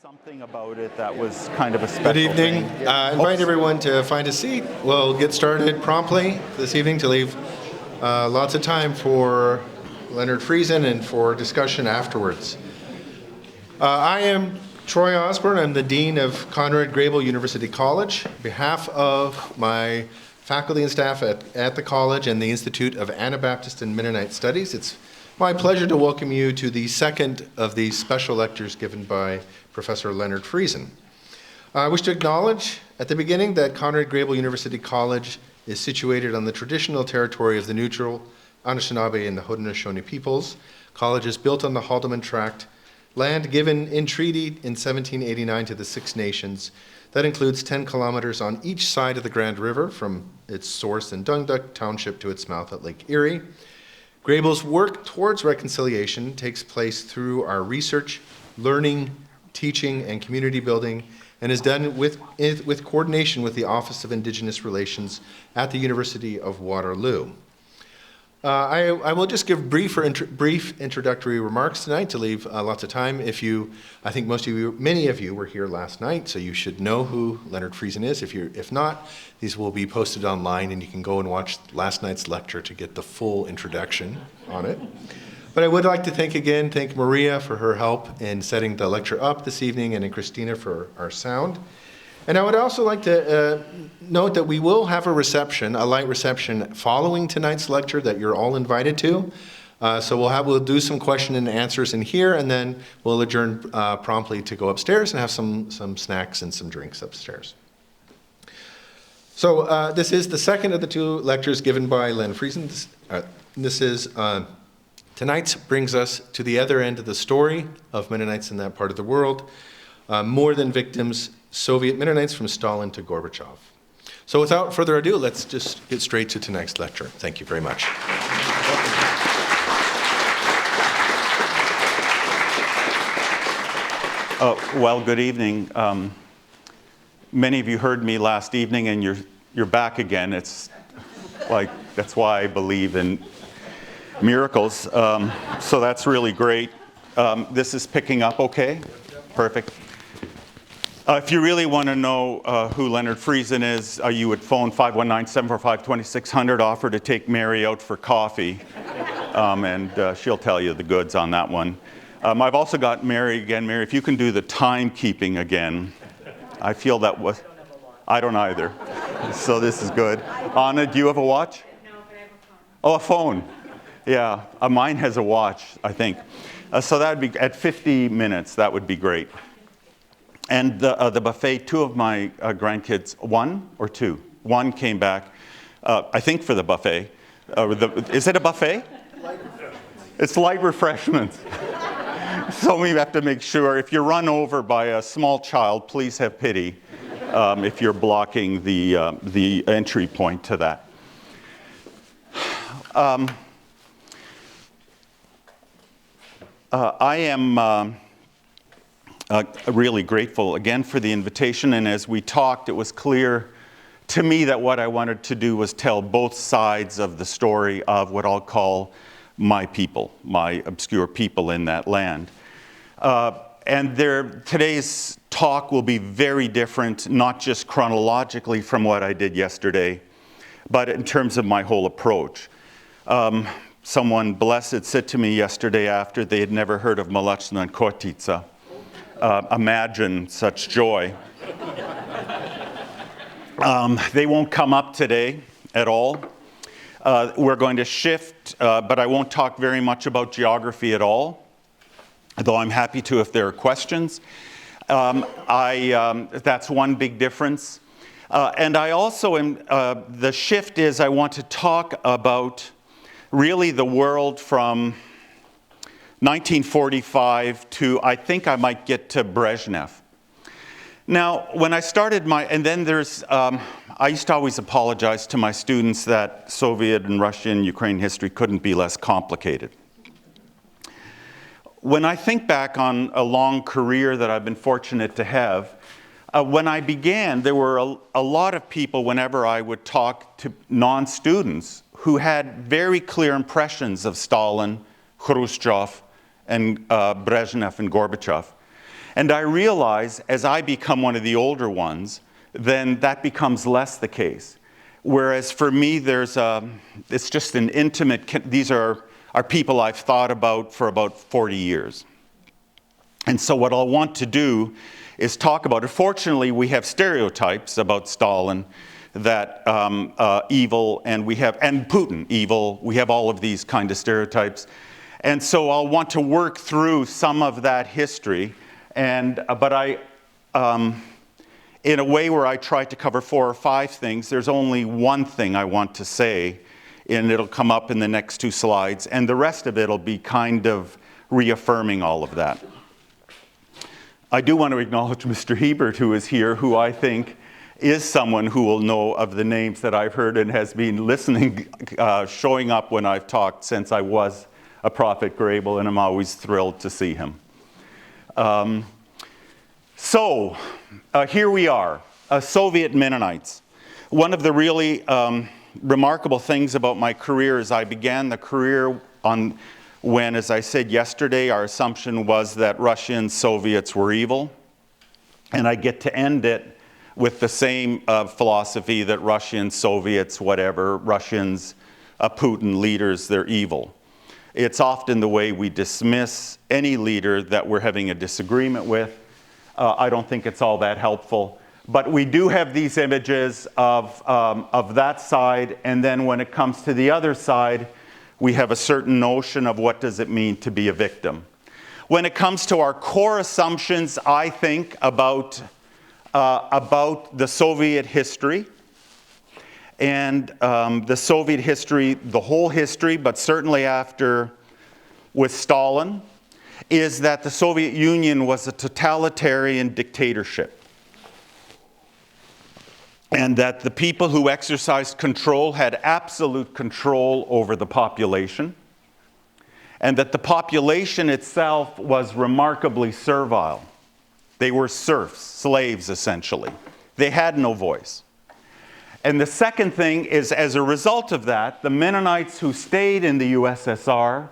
something about it that was kind of a special Good evening. thing. Invite everyone to find a seat. We'll get started promptly this evening to leave lots of time for Leonard Friesen and for discussion afterwards. I am Troy Osborne. I'm the Dean of Conrad Grebel University College. On behalf of my faculty and staff at the college and the Institute of Anabaptist and Mennonite Studies, it's my pleasure to welcome you to the second of these special lectures given by Professor Leonard Friesen. I wish to acknowledge at the beginning that Conrad Grebel University College is situated on the traditional territory of the neutral Anishinaabe and the Haudenosaunee peoples. College is built on the Haldimand Tract, land given in treaty in 1789 to the Six Nations. That includes 10 kilometers on each side of the Grand River from its source in Dungduck Township to its mouth at Lake Erie. Grebel's work towards reconciliation takes place through our research, learning, teaching, and community building, and is done with coordination with the Office of Indigenous Relations at the University of Waterloo. I will just give brief introductory remarks tonight to leave lots of time. I think many of you were here last night, so you should know who Leonard Friesen is. If not, these will be posted online, and you can go and watch last night's lecture to get the full introduction on it. But I would like to thank Maria for her help in setting the lecture up this evening, and Christina for our sound. And I would also like to note that we will have a light reception following tonight's lecture that you're all invited to. So we'll do some question and answers in here, and then we'll adjourn promptly to go upstairs and have some snacks and some drinks upstairs. So this is the second of the two lectures given by Leonard Friesen. Tonight's brings us to the other end of the story of Mennonites in that part of the world. More than victims, Soviet Mennonites from Stalin to Gorbachev. So without further ado, let's just get straight to tonight's lecture. Thank you very much. Well, good evening. Many of you heard me last evening, and you're back again. It's like that's why I believe in miracles. So that's really great. This is picking up okay? Perfect. If you really want to know who Leonard Friesen is, you would phone 519-745-2600, offer to take Mary out for coffee, and she'll tell you the goods on that one. I've also got Mary again. Mary, if you can do the timekeeping again. I feel that was... I don't either. So this is good. Anna, do you have a watch? No, but I have a phone. Oh, a phone. Yeah, mine has a watch, I think. So that would be at 50 minutes. That would be great. And the buffet, two of my grandkids, one or two? One came back, I think for the buffet. Is it a buffet? It's light refreshments. So we have to make sure, if you're run over by a small child, please have pity if you're blocking the entry point to that. I am really grateful again for the invitation, and as we talked, it was clear to me that what I wanted to do was tell both sides of the story of what I'll call my people, my obscure people in that land. And today's talk will be very different, not just chronologically from what I did yesterday, but in terms of my whole approach. Someone blessed said to me yesterday after they had never heard of Malachna and Kortitsa. Imagine such joy. They won't come up today at all. We're going to shift, but I won't talk very much about geography at all, though I'm happy to if there are questions. That's one big difference. And I also am, the shift is I want to talk about really the world from 1945 to, I think I might get to Brezhnev. Now, when I started and then I used to always apologize to my students that Soviet and Russian, Ukraine history couldn't be less complicated. When I think back on a long career that I've been fortunate to have, when I began, there were a lot of people, whenever I would talk to non-students, who had very clear impressions of Stalin, Khrushchev, and Brezhnev and Gorbachev. And I realize as I become one of the older ones, then that becomes less the case. Whereas for me, it's just an intimate, these are people I've thought about for about 40 years. And so what I'll want to do is talk about it. Fortunately, we have stereotypes about Stalin, that evil, and Putin, evil. We have all of these kind of stereotypes. And so I'll want to work through some of that history, but in a way where I try to cover 4 or 5 things, there's only one thing I want to say, and it'll come up in the next 2 slides, and the rest of it will be kind of reaffirming all of that. I do want to acknowledge Mr. Hebert, who is here, who I think is someone who will know of the names that I've heard and has been listening, showing up when I've talked since I was a Prophet Grebel, and I'm always thrilled to see him. So here we are, Soviet Mennonites. One of the really remarkable things about my career is I began the career when, as I said yesterday, our assumption was that Russians, Soviets were evil. And I get to end it with the same philosophy that Russians, Soviets, whatever, Russians, Putin, leaders, they're evil. It's often the way we dismiss any leader that we're having a disagreement with. I don't think it's all that helpful. But we do have these images of that side, and then when it comes to the other side, we have a certain notion of what does it mean to be a victim. When it comes to our core assumptions, I think about the Soviet history, and the Soviet history, the whole history, but certainly after with Stalin, is that the Soviet Union was a totalitarian dictatorship. And that the people who exercised control had absolute control over the population. And that the population itself was remarkably servile. They were serfs, slaves essentially. They had no voice. And the second thing is, as a result of that, the Mennonites who stayed in the USSR,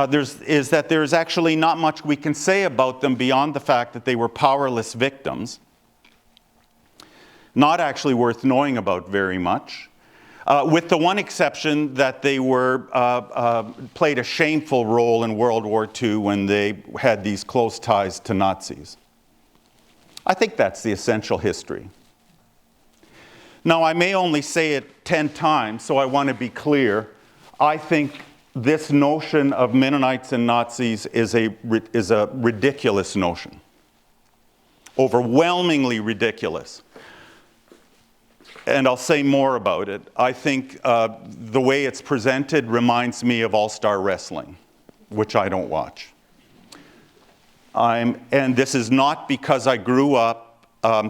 there's actually not much we can say about them beyond the fact that they were powerless victims. Not actually worth knowing about very much, with the one exception that they played a shameful role in World War II when they had these close ties to Nazis. I think that's the essential history. Now, I may only say it 10 times, so I want to be clear. I think this notion of Mennonites and Nazis is a ridiculous notion. Overwhelmingly ridiculous. And I'll say more about it. I think the way it's presented reminds me of All-Star Wrestling, which I don't watch. And this is not because I grew up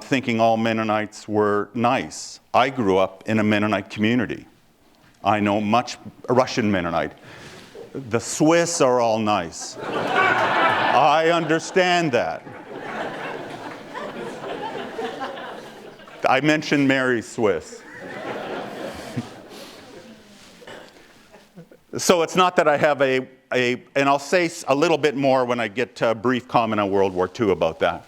thinking all Mennonites were nice. I grew up in a Mennonite community. I know much Russian Mennonite. The Swiss are all nice. I understand that. I mentioned Mary Swiss. So it's not that I have and I'll say a little bit more when I get to a brief comment on World War II about that.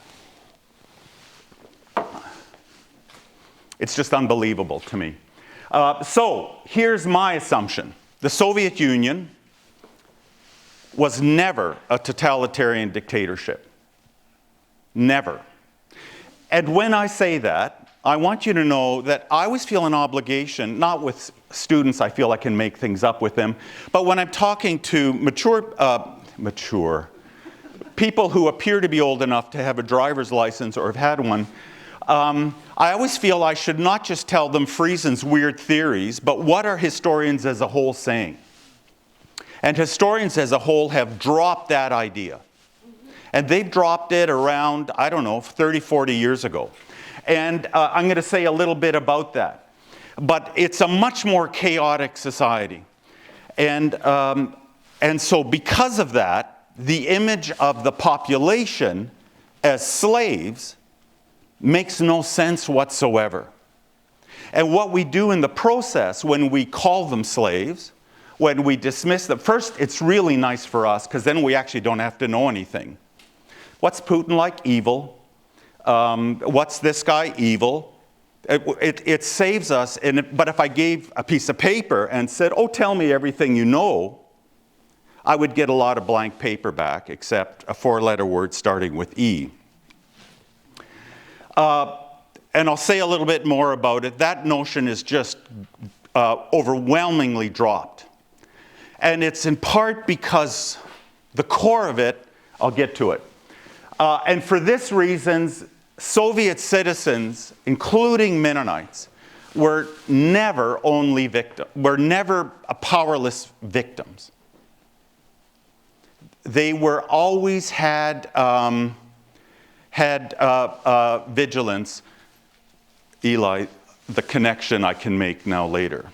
It's just unbelievable to me. So here's my assumption. The Soviet Union was never a totalitarian dictatorship. Never. And when I say that, I want you to know that I always feel an obligation, not with students, I feel I can make things up with them, but when I'm talking to mature people who appear to be old enough to have a driver's license or have had one, I always feel I should not just tell them Friesen's weird theories, but what are historians as a whole saying? And historians as a whole have dropped that idea. And they've dropped it around, 30, 40 years ago. And I'm going to say a little bit about that. But it's a much more chaotic society. And so because of that, the image of the population as slaves makes no sense whatsoever. And what we do in the process when we call them slaves, when we dismiss them, first, it's really nice for us because then we actually don't have to know anything. What's Putin like? Evil. What's this guy? Evil. It saves us, but if I gave a piece of paper and said, oh, tell me everything you know, I would get a lot of blank paper back, except a 4-letter word starting with E. And I'll say a little bit more about it. That notion is just overwhelmingly dropped. And it's in part because the core of it, I'll get to it. And for this reasons, Soviet citizens, including Mennonites, were never powerless victims. They were always had vigilance. Eli, the connection I can make now later.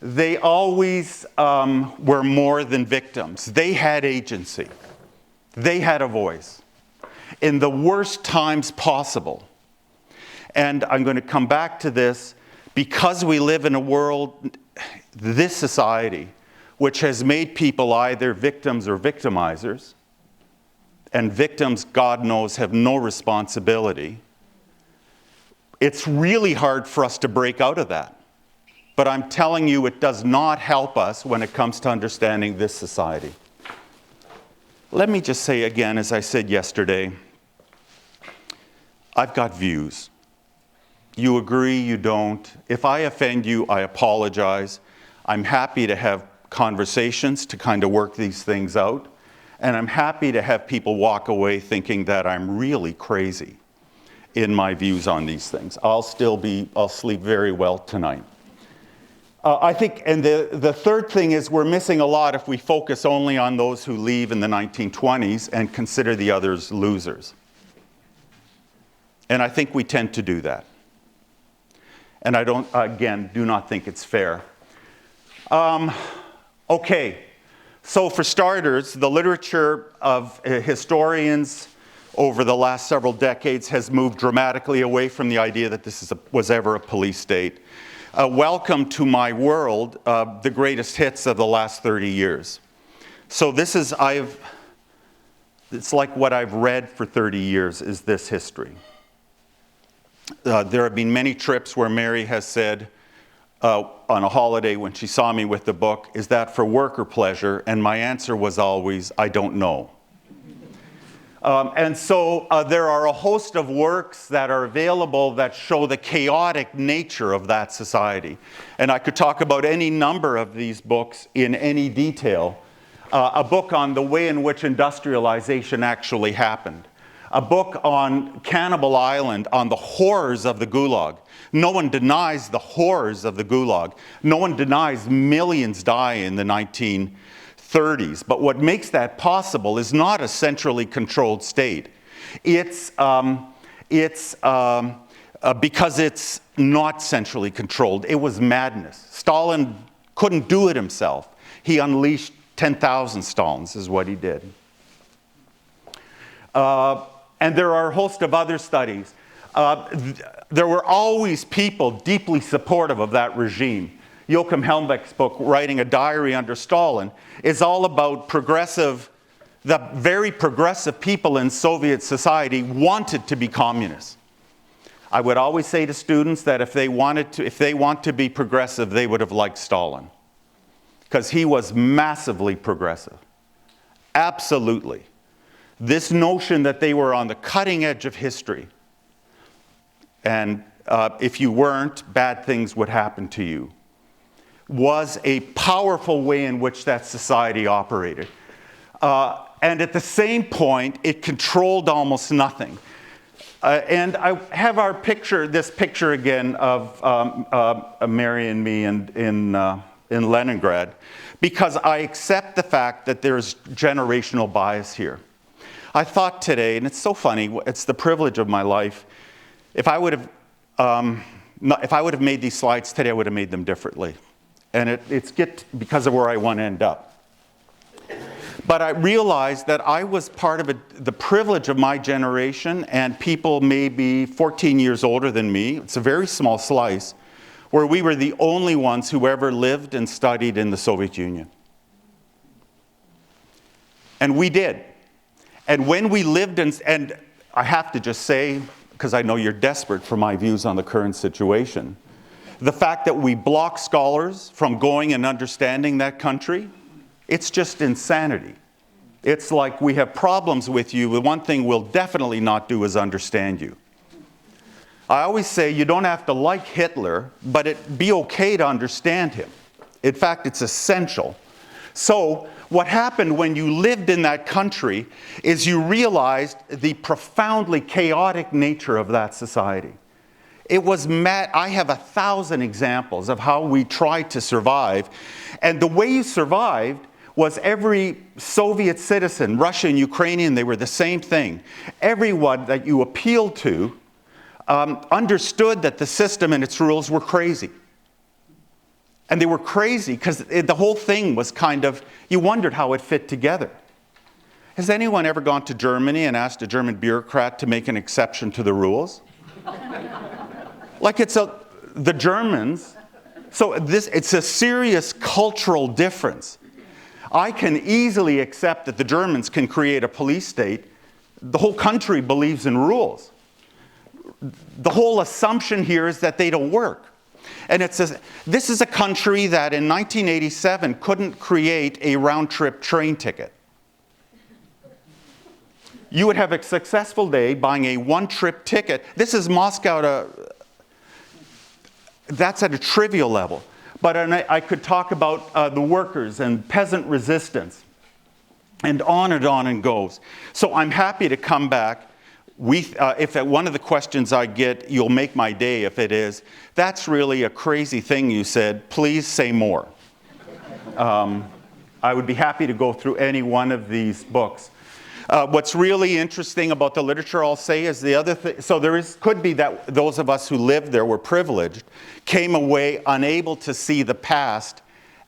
They always were more than victims. They had agency. They had a voice in the worst times possible. And I'm going to come back to this because we live in a world, this society, which has made people either victims or victimizers. And victims, God knows, have no responsibility. It's really hard for us to break out of that. But I'm telling you, it does not help us when it comes to understanding this society. Let me just say again, as I said yesterday, I've got views. You agree, you don't. If I offend you, I apologize. I'm happy to have conversations to kind of work these things out. And I'm happy to have people walk away thinking that I'm really crazy in my views on these things. I'll sleep very well tonight. I think, and the third thing is we're missing a lot if we focus only on those who leave in the 1920s and consider the others losers. And I think we tend to do that. And I don't, again, do not think it's fair. Okay. So for starters, the literature of historians over the last several decades has moved dramatically away from the idea that this was ever a police state. Welcome to my world, the greatest hits of the last 30 years. So this is, it's like what I've read for 30 years is this history. There have been many trips where Mary has said, on a holiday when she saw me with the book, is that for work or pleasure? And my answer was always, I don't know. And so there are a host of works that are available that show the chaotic nature of that society. And I could talk about any number of these books in any detail. A book on the way in which industrialization actually happened. A book on Cannibal Island, on the horrors of the Gulag. No one denies the horrors of the Gulag. No one denies millions die in the 1930s. But what makes that possible is not a centrally controlled state. It's because it's not centrally controlled. It was madness. Stalin couldn't do it himself. He unleashed 10,000 Stalins is what he did. And there are a host of other studies. There were always people deeply supportive of that regime. Joachim Helmbeck's book, Writing a Diary Under Stalin, is all about the very progressive people in Soviet society wanted to be communists. I would always say to students that if they want to be progressive, they would have liked Stalin. Because he was massively progressive. Absolutely. This notion that they were on the cutting edge of history, and if you weren't, bad things would happen to you, was a powerful way in which that society operated. And at the same point, it controlled almost nothing. And I have this picture again of Mary and me in Leningrad, because I accept the fact that there's generational bias here. I thought today, and it's so funny, it's the privilege of my life, if I would have made these slides today, I would have made them differently. And it's because of where I want to end up. But I realized that I was part of the privilege of my generation, and people maybe 14 years older than me, it's a very small slice, where we were the only ones who ever lived and studied in the Soviet Union. And we did. And when we lived in, and I have to just say, because I know you're desperate for my views on the current situation, the fact that we block scholars from going and understanding that country, it's just insanity. It's like we have problems with you. The one thing we'll definitely not do is understand you. I always say you don't have to like Hitler, but it'd be okay to understand him. In fact, it's essential. So what happened when you lived in that country is you realized the profoundly chaotic nature of that society. It was mad. I have 1,000 examples of how we tried to survive. And the way you survived was every Soviet citizen, Russian, Ukrainian, they were the same thing. Everyone that you appealed to understood that the system and its rules were crazy. And they were crazy because the whole thing was kind of, you wondered how it fit together. Has anyone ever gone to Germany and asked a German bureaucrat to make an exception to the rules? Like the Germans, so it's a serious cultural difference. I can easily accept that the Germans can create a police state. The whole country believes in rules. The whole assumption here is that they don't work. And this is a country that in 1987 couldn't create a round-trip train ticket. You would have a successful day buying a one-trip ticket. This is Moscow that's at a trivial level. But I could talk about the workers and peasant resistance and on it goes. So I'm happy to come back. If one of the questions I get, you'll make my day if it is, that's really a crazy thing you said, please say more. I would be happy to go through any one of these books. What's really interesting about the literature, I'll say, is the other thing. So could be that those of us who lived there were privileged, came away unable to see the past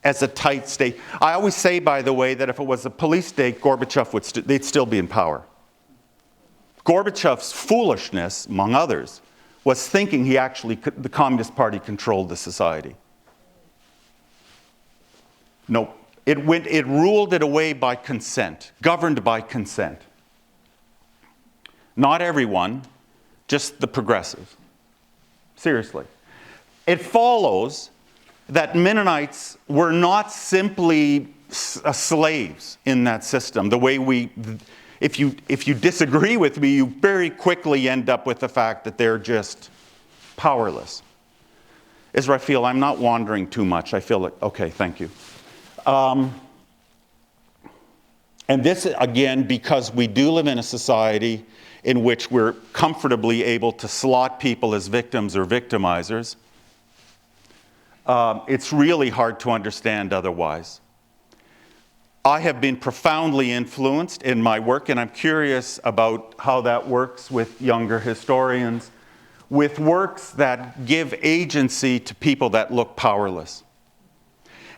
as a tight state. I always say, by the way, that if it was a police state, Gorbachev they'd still be in power. Gorbachev's foolishness, among others, was thinking the Communist Party controlled the society. No, it ruled it away by consent, governed by consent. Not everyone, just the progressives. Seriously. It follows that Mennonites were not simply slaves in that system, the way if you disagree with me, you very quickly end up with the fact that they're just powerless. Israfil, I'm not wandering too much. I feel like, okay, thank you. And this, again, because we do live in a society in which we're comfortably able to slot people as victims or victimizers, it's really hard to understand otherwise. I have been profoundly influenced in my work, and I'm curious about how that works with younger historians, with works that give agency to people that look powerless.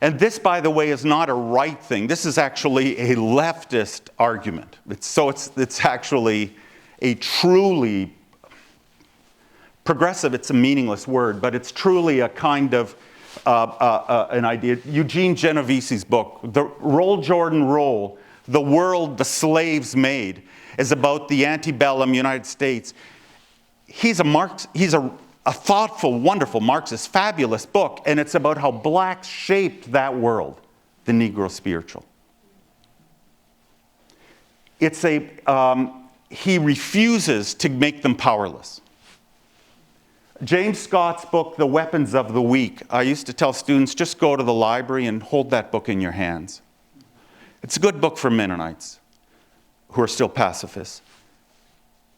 And this, by the way, is not a right thing. This is actually a leftist argument. It's actually a truly progressive, it's a meaningless word, but it's truly a kind of an idea. Eugene Genovese's book, The Roll Jordan Roll, The World the Slaves Made, is about the antebellum United States. He's a thoughtful, wonderful Marxist, fabulous book, and it's about how blacks shaped that world, the Negro spiritual. He refuses to make them powerless. James Scott's book, The Weapons of the Weak, I used to tell students, just go to the library and hold that book in your hands. It's a good book for Mennonites who are still pacifists.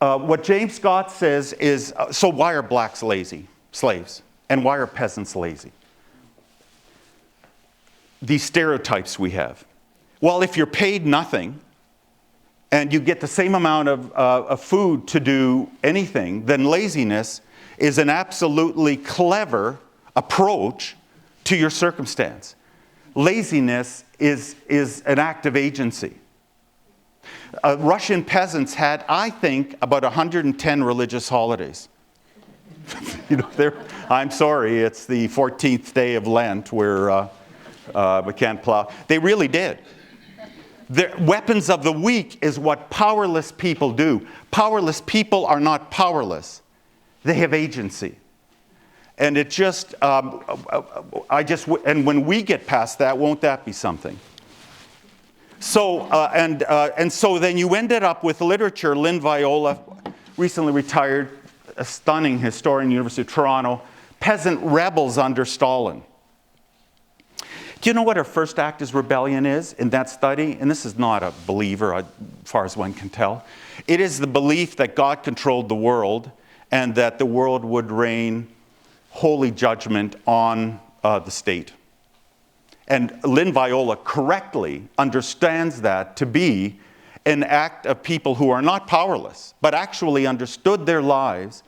What James Scott says is, so why are blacks lazy, slaves? And why are peasants lazy? These stereotypes we have. Well, if you're paid nothing and you get the same amount of food to do anything, then laziness is an absolutely clever approach to your circumstance. Laziness is an act of agency. Russian peasants had, I think, about 110 religious holidays. I'm sorry, it's the 14th day of Lent where we can't plow. They really did. The weapons of the weak is what powerless people do. Powerless people are not powerless. They have agency. And it just, and when we get past that, won't that be something? So, and so then you ended up with literature. Lynn Viola, recently retired, a stunning historian, University of Toronto, peasant rebels under Stalin. Do you know what her first act as rebellion is in that study? And this is not a believer, as far as one can tell. It is the belief that God controlled the world and that the world would rain holy judgment on the state. And Lynn Viola correctly understands that to be an act of people who are not powerless, but actually understood their lives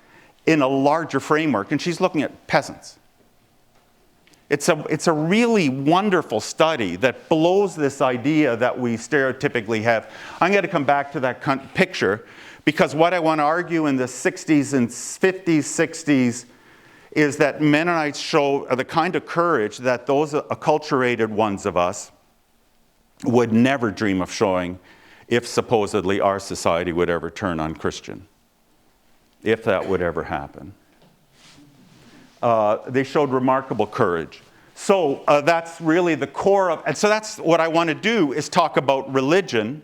in a larger framework. And she's looking at peasants. It's a really wonderful study that blows this idea that we stereotypically have. I'm going to come back to that picture because what I want to argue in the 60s and 50s, 60s is that Mennonites show the kind of courage that those acculturated ones of us would never dream of showing if supposedly our society would ever turn unchristian, if that would ever happen. They showed remarkable courage. So that's really the core of, and so that's what I want to do is talk about religion.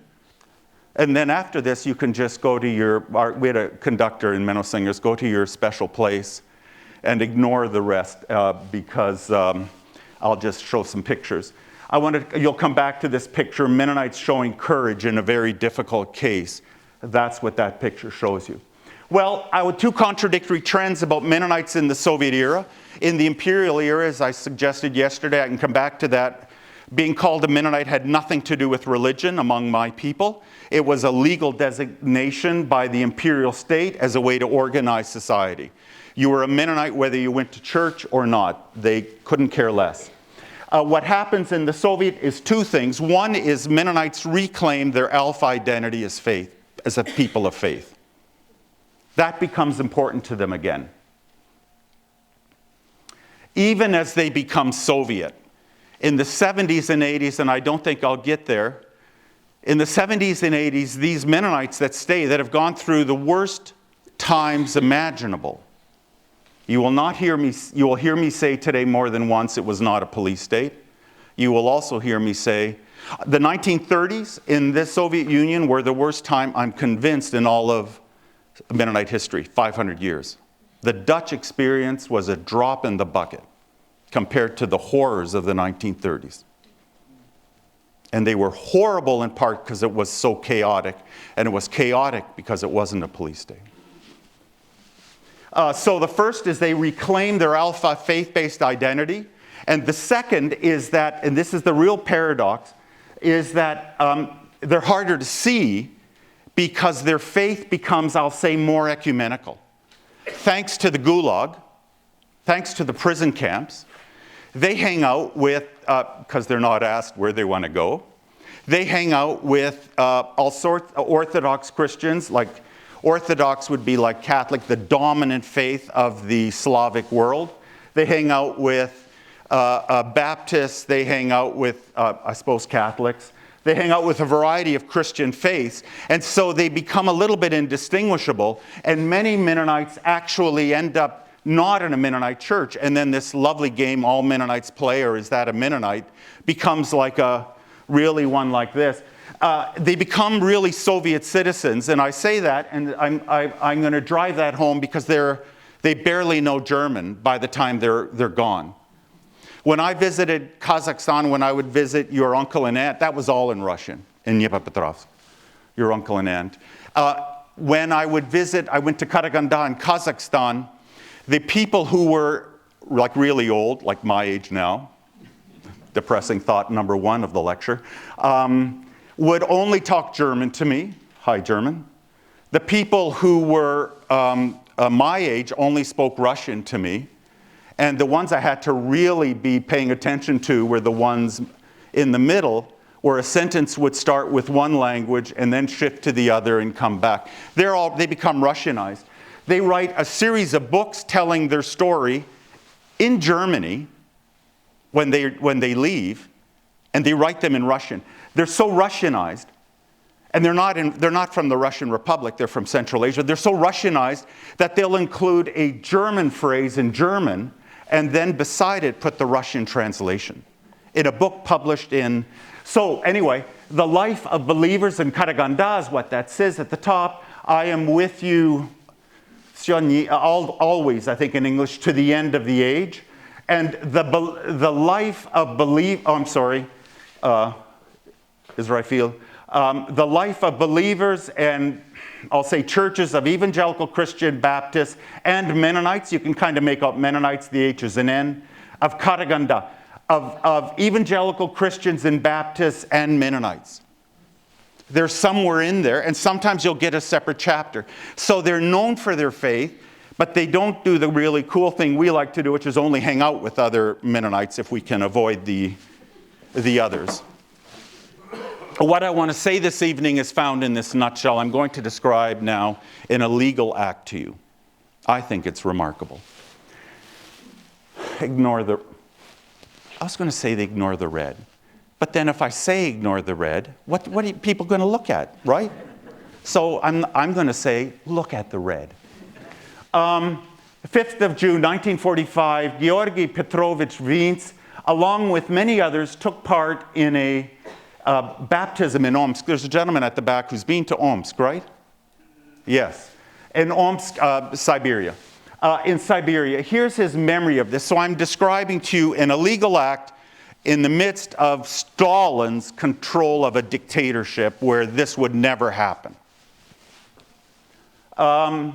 And then after this, you can just go to we had a conductor in Menno Singers, go to your special place and ignore the rest because I'll just show some pictures. You'll come back to this picture, Mennonites showing courage in a very difficult case. That's what that picture shows you. Well, two contradictory trends about Mennonites in the Soviet era. In the imperial era, as I suggested yesterday, I can come back to that, being called a Mennonite had nothing to do with religion among my people. It was a legal designation by the imperial state as a way to organize society. You were a Mennonite whether you went to church or not. They couldn't care less. What happens in the Soviet is two things. One is Mennonites reclaim their Alpha identity as faith, as a people of faith. That becomes important to them again. Even as they become Soviet. In the 70s and 80s, and I don't think I'll get there, in the 70s and 80s, these Mennonites that have gone through the worst times imaginable. You will hear me say today more than once it was not a police state. You will also hear me say the 1930s in the Soviet Union were the worst time, I'm convinced, in all of Mennonite history, 500 years. The Dutch experience was a drop in the bucket compared to the horrors of the 1930s. And they were horrible in part because it was so chaotic, and it was chaotic because it wasn't a police state. So the first is they reclaim their Alpha faith-based identity. And the second is that, and this is the real paradox, is that they're harder to see because their faith becomes, I'll say, more ecumenical. Thanks to the Gulag, thanks to the prison camps, they hang out with, because they're not asked where they want to go, they hang out with all sorts of Orthodox Christians. Like Orthodox would be like Catholic, the dominant faith of the Slavic world. They hang out with Baptists, they hang out with, I suppose, Catholics. They hang out with a variety of Christian faiths, and so they become a little bit indistinguishable, and many Mennonites actually end up not in a Mennonite church, and then this lovely game all Mennonites play, or is that a Mennonite, becomes like a really one like this. They become really Soviet citizens, and I say that, and I'm going to drive that home because they barely know German by the time they're gone. When I visited Kazakhstan, when I would visit your uncle and aunt, that was all in Russian, in Dnipropetrovsk, your uncle and aunt. When I would visit, I went to Karaganda in Kazakhstan, the people who were like really old, like my age now, depressing thought number one of the lecture, would only talk German to me, hi German. The people who were my age only spoke Russian to me. And the ones I had to really be paying attention to were the ones in the middle, where a sentence would start with one language and then shift to the other and come back. They become Russianized. They write a series of books telling their story in Germany when they leave, And they write them in Russian. They're so Russianized, and they're not from the Russian Republic, they're from Central Asia. They're so Russianized that they'll include a German phrase in German, and then beside it put the Russian translation in a book published in... So anyway, the life of believers in Karaganda is what that says at the top. I am with you always, I think in English, to the end of the age. And the life of the life of believers and I'll say churches of evangelical Christian, Baptists, and Mennonites. You can kind of make out Mennonites, the H is an N, of Karaganda, of evangelical Christians and Baptists and Mennonites. They're somewhere in there, and sometimes you'll get a separate chapter. So they're known for their faith, but they don't do the really cool thing we like to do, which is only hang out with other Mennonites if we can avoid the others. What I want to say this evening is found in this nutshell. I'm going to describe now in a legal act to you. I think it's remarkable. I was going to say they ignore the red. But then if I say ignore the red, what are people going to look at, right? So I'm going to say, look at the red. 5th of June, 1945, Georgy Petrovich Wiens, along with many others, took part in a baptism in Omsk. There's a gentleman at the back who's been to Omsk, right? Yes. In Omsk, Siberia. In Siberia. Here's his memory of this. So I'm describing to you in a legal act in the midst of Stalin's control of a dictatorship where this would never happen. After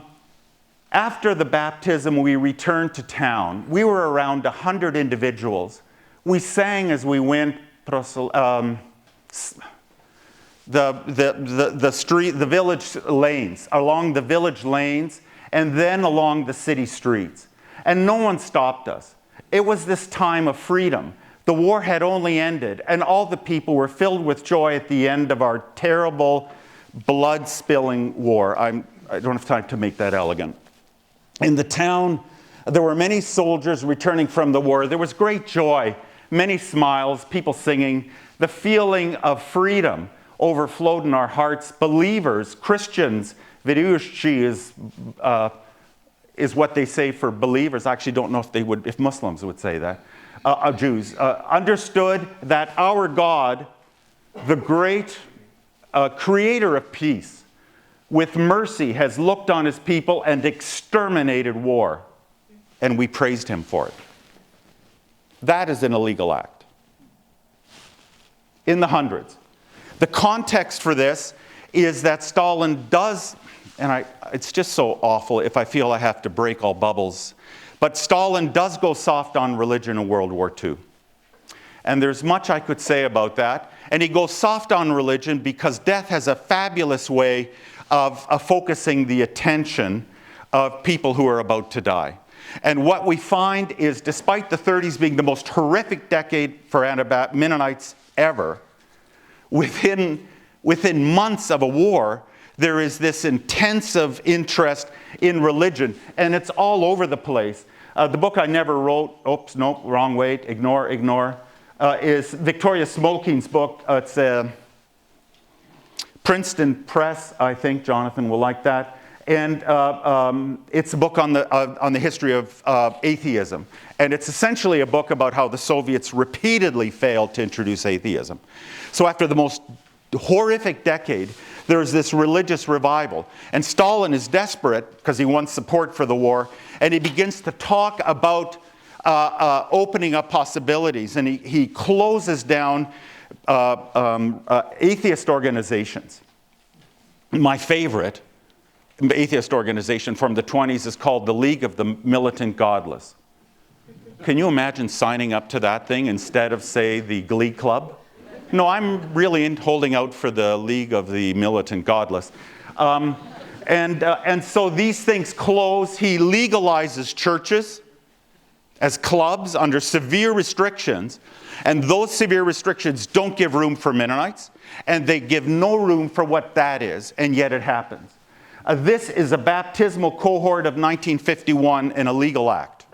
the baptism, we returned to town. We were around 100 individuals. We sang as we went the village lanes, along the village lanes, and then along the city streets. And no one stopped us. It was this time of freedom. The war had only ended, and all the people were filled with joy at the end of our terrible, blood-spilling war. I don't have time to make that elegant. In the town, there were many soldiers returning from the war. There was great joy, many smiles, people singing. The feeling of freedom overflowed in our hearts. Believers, Christians, Vidyushchi is what they say for believers. I actually don't know if Muslims would say that. Jews understood that our God, the great creator of peace, with mercy has looked on his people and exterminated war. And we praised him for it. That is an illegal act. In the hundreds. The context for this is that Stalin does, and it's just so awful if I feel I have to break all bubbles, but Stalin does go soft on religion in World War II. And there's much I could say about that. And he goes soft on religion because death has a fabulous way of focusing the attention of people who are about to die. And what we find is, despite the 30s being the most horrific decade for Mennonites ever, within months of a war, there is this intensive interest in religion, and it's all over the place. The book I never wrote, oops, no, wrong way, ignore, is Victoria Smoking's book. It's Princeton Press, I think. Jonathan will like that. And it's a book on the history of atheism. And it's essentially a book about how the Soviets repeatedly failed to introduce atheism. So after the most horrific decade, there's this religious revival. And Stalin is desperate because he wants support for the war. And he begins to talk about opening up possibilities. And he closes down atheist organizations. My favorite atheist organization from the 20s is called the League of the Militant Godless. Can you imagine signing up to that thing instead of, say, the Glee Club? No, I'm really holding out for the League of the Militant Godless. And so these things close. He legalizes churches as clubs under severe restrictions. And those severe restrictions don't give room for Mennonites. And they give no room for what that is. And yet it happens. This is a baptismal cohort of 1951 in a legal act.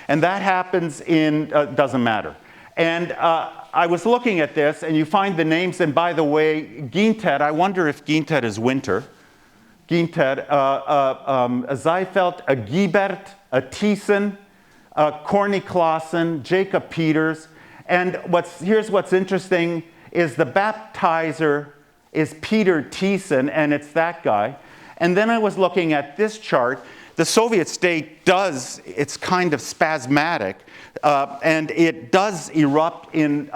And that happens in, doesn't matter. And I was looking at this, and you find the names, and by the way, Ginted, I wonder if Ginted is winter. Ginted, a Seifelt, a Giebert, a Thiessen, Corny Clausen, Jacob Peters. And here's what's interesting is the baptizer is Peter Thiessen, and it's that guy. And then I was looking at this chart. The Soviet state it's kind of spasmodic, and it does erupt in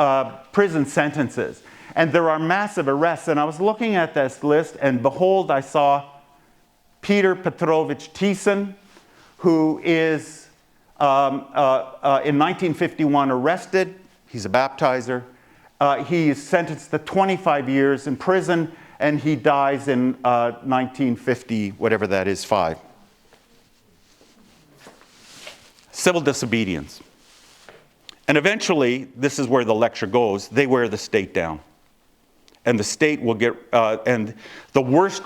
prison sentences. And there are massive arrests. And I was looking at this list, and behold, I saw Peter Petrovich Thiessen, who is in 1951 arrested. He's a baptizer. He's sentenced to 25 years in prison, and he dies in 1950, whatever that is, 5. Civil disobedience. And eventually, this is where the lecture goes, they wear the state down. And the state will get, and the worst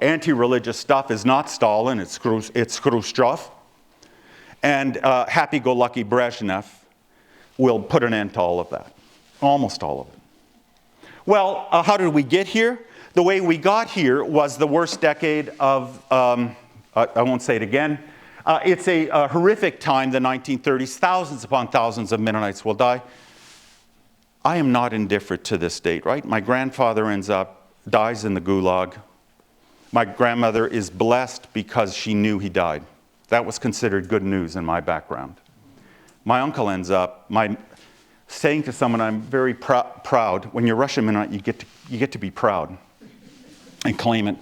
anti-religious stuff is not Stalin, it's Khrushchev. And happy-go-lucky Brezhnev will put an end to all of that. Almost all of it. Well, how did we get here? The way we got here was the worst decade of, I won't say it again, it's a horrific time, the 1930s. Thousands upon thousands of Mennonites will die. I am not indifferent to this date, right? My grandfather dies in the Gulag. My grandmother is blessed because she knew he died. That was considered good news in my background. My uncle ends up saying to someone, I'm very proud. When you're Russian Mennonite, you get to be proud and claim it.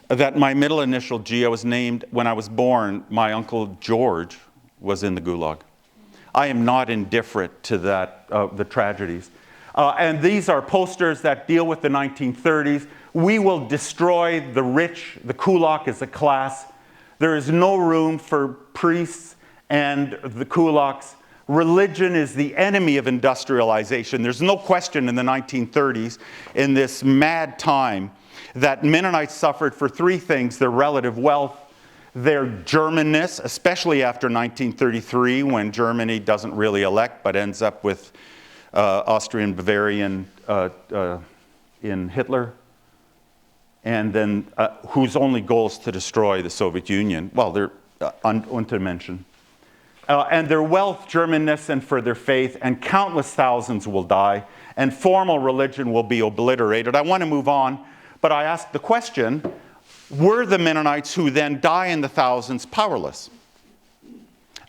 That my middle initial G, I was named, when I was born, my uncle George was in the Gulag. I am not indifferent to that, the tragedies. And these are posters that deal with the 1930s. We will destroy the rich, the kulak as a class. There is no room for priests and the kulaks. Religion is the enemy of industrialization. There's no question in the 1930s, in this mad time, that Mennonites suffered for 3 things: their relative wealth, their Germanness, especially after 1933, when Germany doesn't really elect but ends up with Austrian Bavarian in Hitler, and then whose only goal is to destroy the Soviet Union. Well, they're unmentioned. And their wealth, Germanness, and for their faith, and countless thousands will die, and formal religion will be obliterated. I want to move on, but I ask the question, were the Mennonites who then die in the thousands powerless?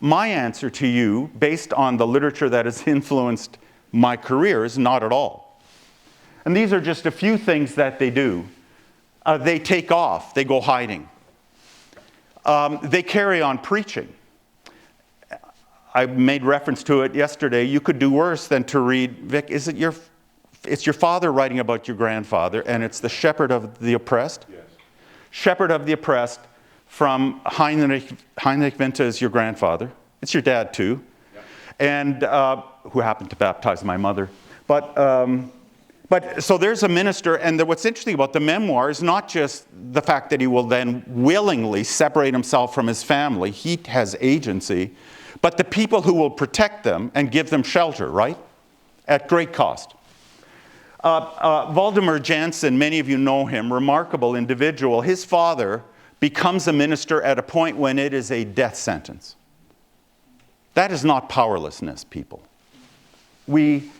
My answer to you, based on the literature that has influenced my career, is not at all. And these are just a few things that they do. They take off. They go hiding. They carry on preaching. I made reference to it yesterday. You could do worse than to read, Vic, it's your father writing about your grandfather, and it's the shepherd of the oppressed. Yes. Shepherd of the oppressed, from Heinrich Winter is your grandfather. It's your dad too. Yep. And who happened to baptize my mother. But so there's a minister, and what's interesting about the memoir is not just the fact that he will then willingly separate himself from his family. He has agency. But the people who will protect them and give them shelter, right? At great cost. Valdemar Jansen, many of you know him, remarkable individual. His father becomes a minister at a point when it is a death sentence. That is not powerlessness, people. We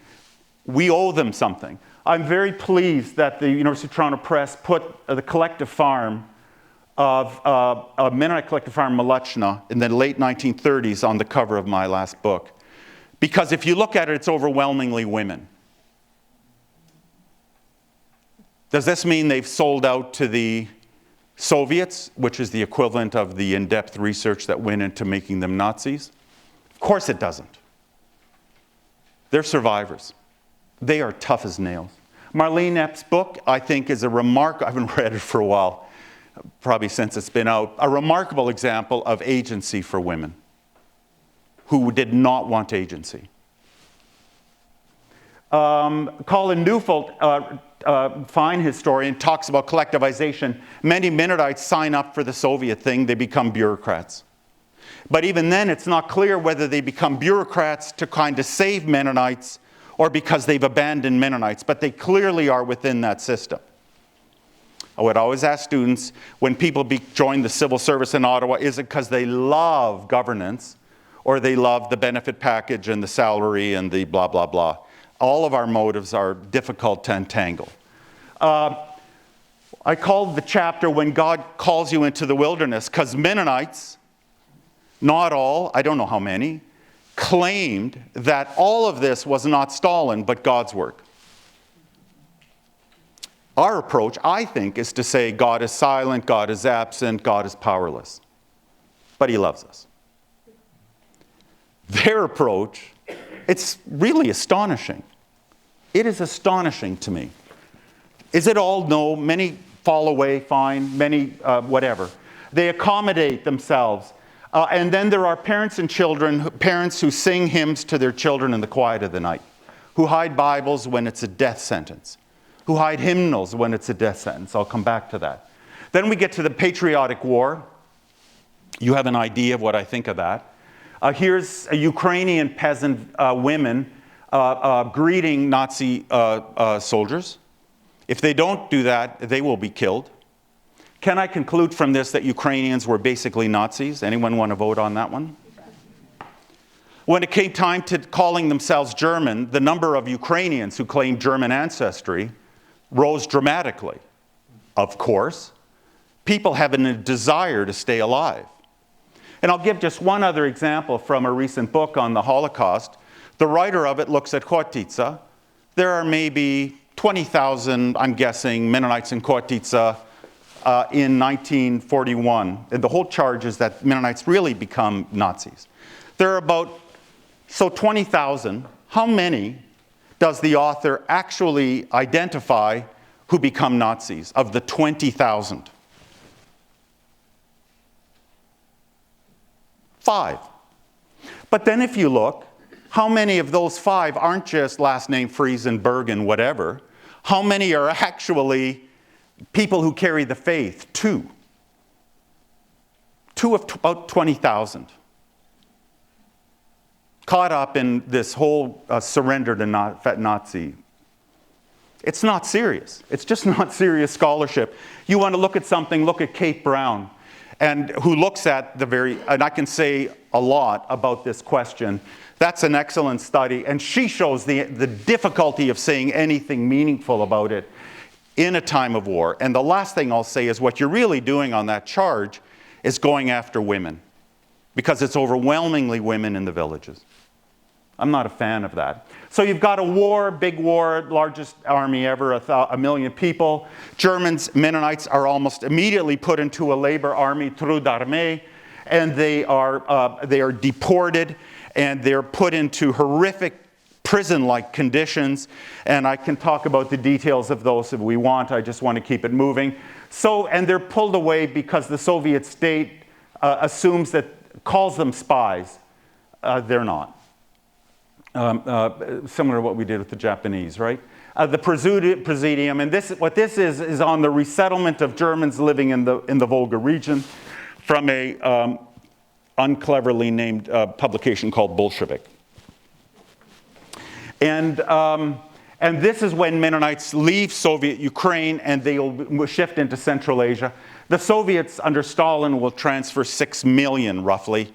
owe them something. I'm very pleased that the University of Toronto Press put the collective farm of a Mennonite collective farm, Mleczna, in the late 1930s on the cover of my last book. Because if you look at it, it's overwhelmingly women. Does this mean they've sold out to the Soviets, which is the equivalent of the in-depth research that went into making them Nazis? Of course it doesn't. They're survivors. They are tough as nails. Marlene Epps' book, I think, is a remarkable, I haven't read it for a while, probably since it's been out, a remarkable example of agency for women who did not want agency. Colin Neufeld, fine historian, talks about collectivization. Many Mennonites sign up for the Soviet thing. They become bureaucrats. But even then, it's not clear whether they become bureaucrats to kind of save Mennonites or because they've abandoned Mennonites, but they clearly are within that system. I would always ask students, when people join the civil service in Ottawa, is it because they love governance or they love the benefit package and the salary and the blah, blah, blah? All of our motives are difficult to untangle. I called the chapter When God Calls You into the Wilderness, because Mennonites, not all, I don't know how many, claimed that all of this was not Stalin, but God's work. Our approach, I think, is to say God is silent, God is absent, God is powerless. But he loves us. Their approach, it's really astonishing. It is astonishing to me. Is it all? No. Many fall away, fine. Many, whatever. They accommodate themselves. And then there are parents and children, parents who sing hymns to their children in the quiet of the night, who hide Bibles when it's a death sentence, who hide hymnals when it's a death sentence. I'll come back to that. Then we get to the patriotic war. You have an idea of what I think of that. Here's a Ukrainian peasant women greeting Nazi soldiers. If they don't do that, they will be killed. Can I conclude from this that Ukrainians were basically Nazis? Anyone want to vote on that one? When it came time to calling themselves German, the number of Ukrainians who claimed German ancestry rose dramatically. Of course, people have a desire to stay alive. And I'll give just one other example from a recent book on the Holocaust. The writer of it looks at Chortitza. There are maybe 20,000, I'm guessing, Mennonites in Chortitza in 1941. And the whole charge is that Mennonites really become Nazis. There are about, 20,000. How many does the author actually identify who become Nazis of the 20,000? 5. But then if you look, how many of those 5 aren't just last name Friesen, Bergen, whatever? How many are actually people who carry the faith? 2. 2 of about 20,000. Caught up in this whole surrender to Nazi. It's not serious. It's just not serious scholarship. You want to look at something, look at Kate Brown, and who looks at and I can say a lot about this question. That's an excellent study, and she shows the difficulty of saying anything meaningful about it in a time of war. And the last thing I'll say is what you're really doing on that charge is going after women, because it's overwhelmingly women in the villages. I'm not a fan of that. So you've got a war, big war, largest army ever, 1 million people. Germans, Mennonites, are almost immediately put into a labor army, Trou d'Armée, and they are deported, and they're put into horrific prison-like conditions. And I can talk about the details of those if we want. I just want to keep it moving. And they're pulled away because the Soviet state calls them spies. They're not. Similar to what we did with the Japanese, right? The Presidium, and what this is on the resettlement of Germans living in the Volga region from a uncleverly named publication called Bolshevik. And this is when Mennonites leave Soviet Ukraine and they'll shift into Central Asia. The Soviets under Stalin will transfer 6 million roughly.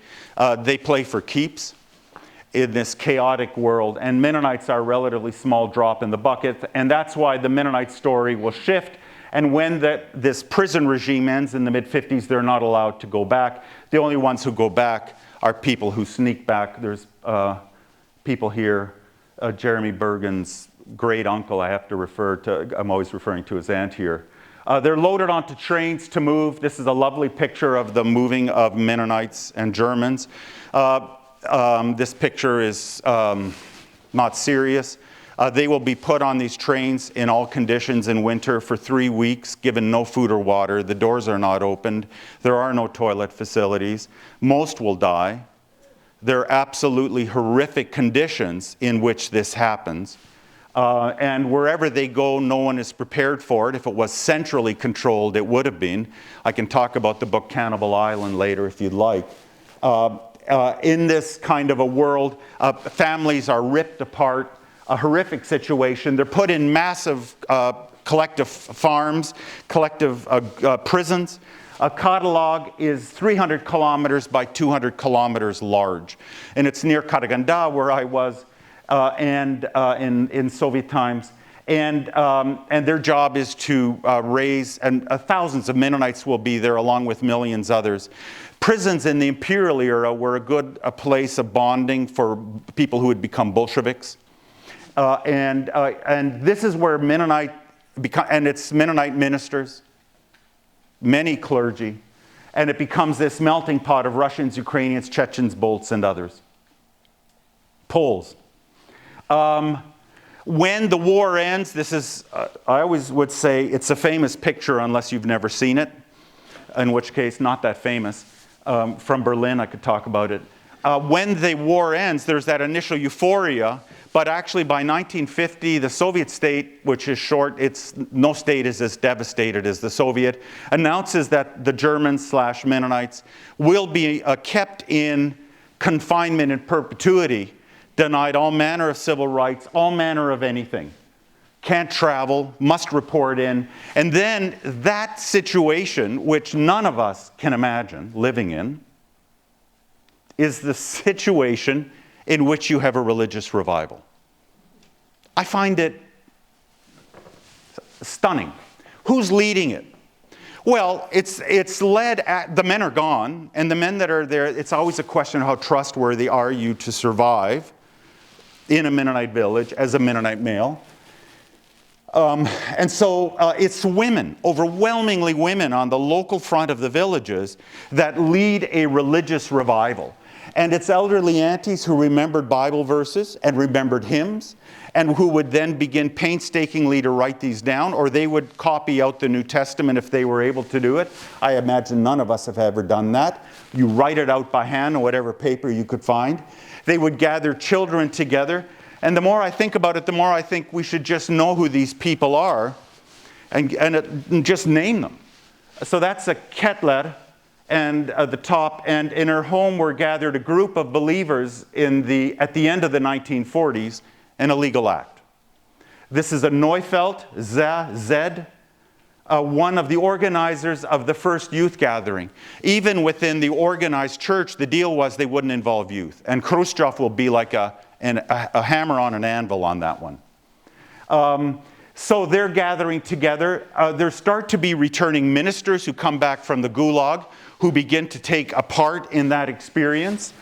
They play for keeps in this chaotic world, and Mennonites are a relatively small drop in the bucket, and that's why the Mennonite story will shift. And when this prison regime ends in the mid-50s, they're not allowed to go back. The only ones who go back are people who sneak back. There's people here, Jeremy Bergen's great uncle, I have to refer to, I'm always referring to his aunt here. They're loaded onto trains to move. This is a lovely picture of the moving of Mennonites and Germans. This picture is not serious. They will be put on these trains in all conditions in winter for 3 weeks, given no food or water. The doors are not opened. There are no toilet facilities. Most will die. There are absolutely horrific conditions in which this happens. And wherever they go, no one is prepared for it. If it was centrally controlled, it would have been. I can talk about the book Cannibal Island later if you'd like. In this kind of a world, families are ripped apart, a horrific situation. They're put in massive collective farms, collective prisons. A catalog is 300 kilometers by 200 kilometers large. And it's near Karaganda, where I was, and in Soviet times. And their job is to raise, and thousands of Mennonites will be there along with millions others. Prisons in the imperial era were a place of bonding for people who had become Bolsheviks. And this is where Mennonite, and it's Mennonite ministers, many clergy, and it becomes this melting pot of Russians, Ukrainians, Chechens, Bolts, and others. Poles. When the war ends, this is, I always would say, it's a famous picture unless you've never seen it, in which case, not that famous. From Berlin, I could talk about it. When the war ends, there's that initial euphoria, but actually by 1950, the Soviet state, which is short, no state is as devastated as the Soviet, announces that the Germans/Mennonites will be kept in confinement in perpetuity, denied all manner of civil rights, all manner of anything. Can't travel, must report in. And then that situation, which none of us can imagine living in, is the situation in which you have a religious revival. I find it stunning. Who's leading it? Well, it's led the men are gone, and the men that are there, it's always a question of how trustworthy are you to survive in a Mennonite village as a Mennonite male. And so it's women, overwhelmingly women on the local front of the villages that lead a religious revival. And it's elderly aunties who remembered Bible verses and remembered hymns and who would then begin painstakingly to write these down, or they would copy out the New Testament if they were able to do it. I imagine none of us have ever done that. You write it out by hand on whatever paper you could find. They would gather children together. And the more I think about it, the more I think we should just know who these people are and just name them. So that's a Kettler and the top. And in her home were gathered a group of believers at the end of the 1940s, an illegal act. This is a Neufeld, Zed, one of the organizers of the first youth gathering. Even within the organized church, the deal was they wouldn't involve youth. And Khrushchev will be like a hammer on an anvil on that one. So they're gathering together. There start to be returning ministers who come back from the Gulag, who begin to take a part in that experience.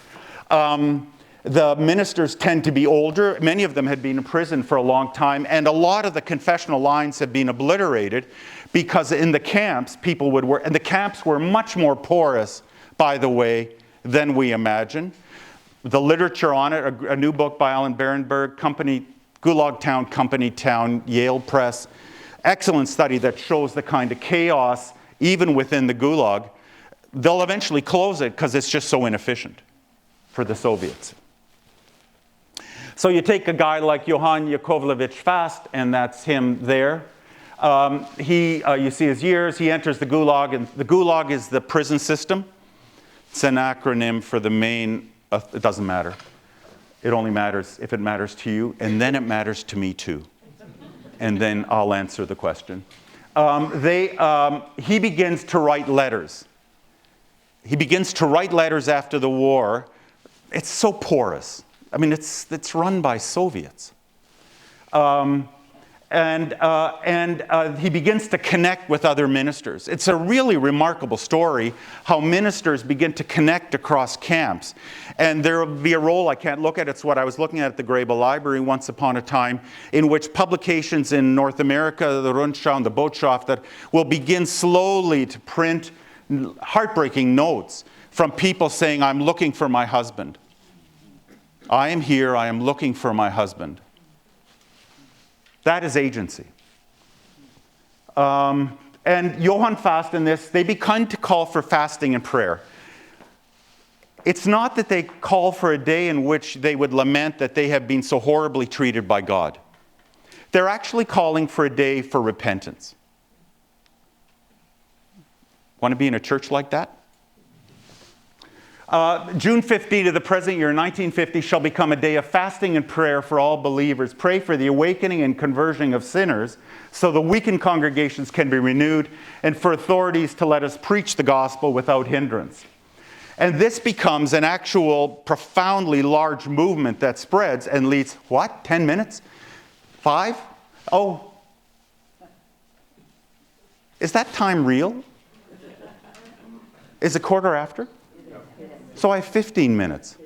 The ministers tend to be older. Many of them had been in prison for a long time, and a lot of the confessional lines have been obliterated because in the camps, people would work, and the camps were much more porous, by the way, than we imagine. The literature on it, a new book by Alan Berenberg, Gulag Town, Company Town, Yale Press. Excellent study that shows the kind of chaos even within the Gulag. They'll eventually close it because it's just so inefficient for the Soviets. So you take a guy like Johann Yakovlevich Fast, and that's him there. You see his years. He enters the Gulag, and the Gulag is the prison system. It's an acronym for the main. It doesn't matter. It only matters if it matters to you, and then it matters to me too. And then I'll answer the question. He begins to write letters. He begins to write letters after the war. It's so porous. I mean, it's run by Soviets. He begins to connect with other ministers. It's a really remarkable story how ministers begin to connect across camps. And there will be a role I can't look at. It's what I was looking at the Grebel Library once upon a time, in which publications in North America, the Rundschau and the Botschaft, that will begin slowly to print heartbreaking notes from people saying, I'm looking for my husband. I am here, I am looking for my husband. That is agency. And Johann Fast in this, they begin to call for fasting and prayer. It's not that they call for a day in which they would lament that they have been so horribly treated by God. They're actually calling for a day for repentance. Want to be in a church like that? June 15 of the present year, 1950, shall become a day of fasting and prayer for all believers. Pray for the awakening and conversion of sinners so the weakened congregations can be renewed, and for authorities to let us preach the gospel without hindrance. And this becomes an actual profoundly large movement that spreads and leads, what, 10 minutes? 5? Oh. Is that time real? Is it quarter after? So I have 15 minutes.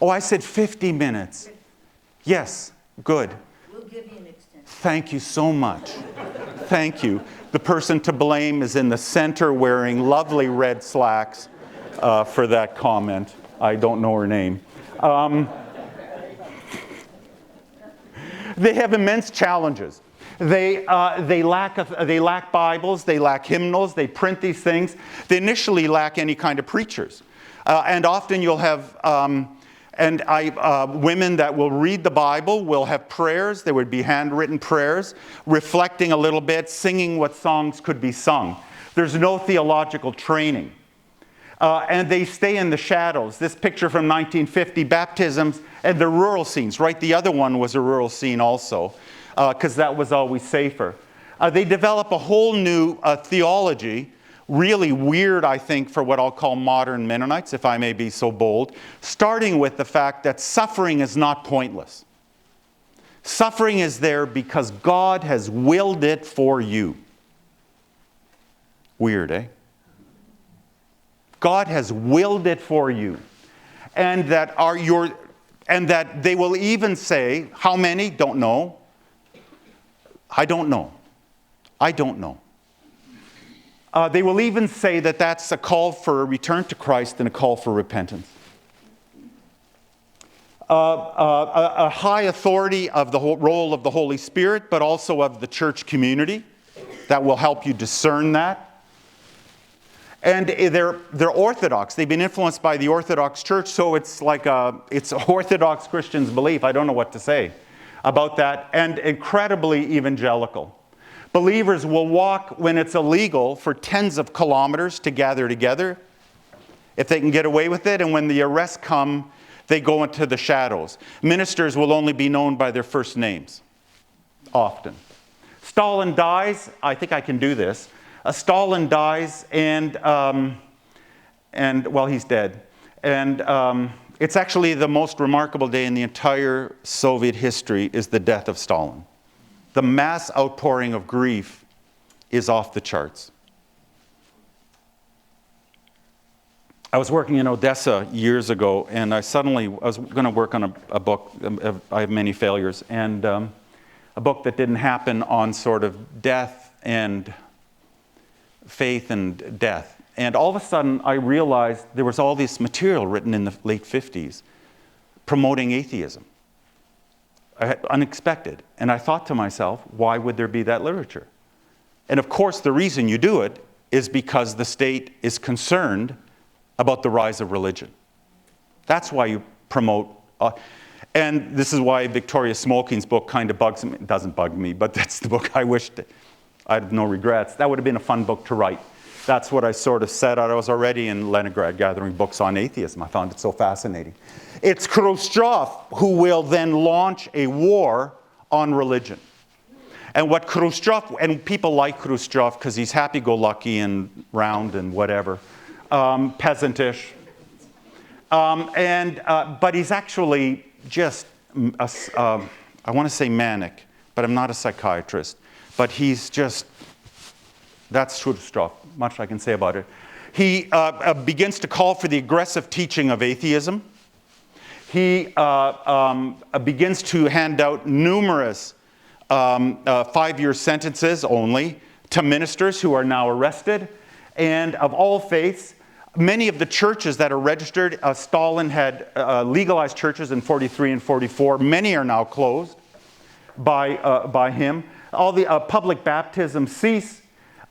Oh, I said 50 minutes. Yes, good. We'll give you an extension. Thank you so much. Thank you. The person to blame is in the center wearing lovely red slacks for that comment. I don't know her name. They have immense challenges. They lack Bibles, they lack hymnals, they print these things. They initially lack any kind of preachers. And often you'll have women that will read the Bible, will have prayers. There would be handwritten prayers, reflecting a little bit, singing what songs could be sung. There's no theological training. And they stay in the shadows. This picture from 1950, baptisms, and the rural scenes, right? The other one was a rural scene also, because that was always safer. They develop a whole new theology, really weird, I think, for what I'll call modern Mennonites, if I may be so bold, starting with the fact that suffering is not pointless. Suffering is there because God has willed it for you. Weird, eh? God has willed it for you. And that they will even say, how many? Don't know. I don't know. I don't know. They will even say that that's a call for a return to Christ and a call for repentance. A high authority of the whole role of the Holy Spirit, but also of the church community that will help you discern that. And they're Orthodox. They've been influenced by the Orthodox Church, so it's like it's Orthodox Christians' belief. I don't know what to say about that. And incredibly evangelical. Believers will walk when it's illegal for tens of kilometers to gather together, if they can get away with it. And when the arrests come, they go into the shadows. Ministers will only be known by their first names, often. Stalin dies. I think I can do this. Stalin dies, and well, he's dead. And it's actually the most remarkable day in the entire Soviet history is the death of Stalin. The mass outpouring of grief is off the charts. I was working in Odessa years ago, and I was going to work on a book. I have many failures, and a book that didn't happen on sort of death and faith and death. And all of a sudden, I realized there was all this material written in the late 50s promoting atheism. Unexpected. And I thought to myself, why would there be that literature? And of course, the reason you do it is because the state is concerned about the rise of religion. That's why you promote. And this is why Victoria Smolkin's book kind of bugs me. It doesn't bug me, but that's the book I wished. I have no regrets. That would have been a fun book to write. That's what I sort of set out. I was already in Leningrad gathering books on atheism. I found it so fascinating. It's Khrushchev who will then launch a war on religion. And what Khrushchev, and people like Khrushchev because he's happy-go-lucky and round and whatever, peasantish. But he's actually just, I want to say manic, but I'm not a psychiatrist. But he's just, that's Khrushchev, much I can say about it. He begins to call for the aggressive teaching of atheism. He begins to hand out numerous 5-year sentences only to ministers who are now arrested. And of all faiths, many of the churches that are registered, Stalin had legalized churches in 43 and 44. Many are now closed by him. All the public baptisms cease,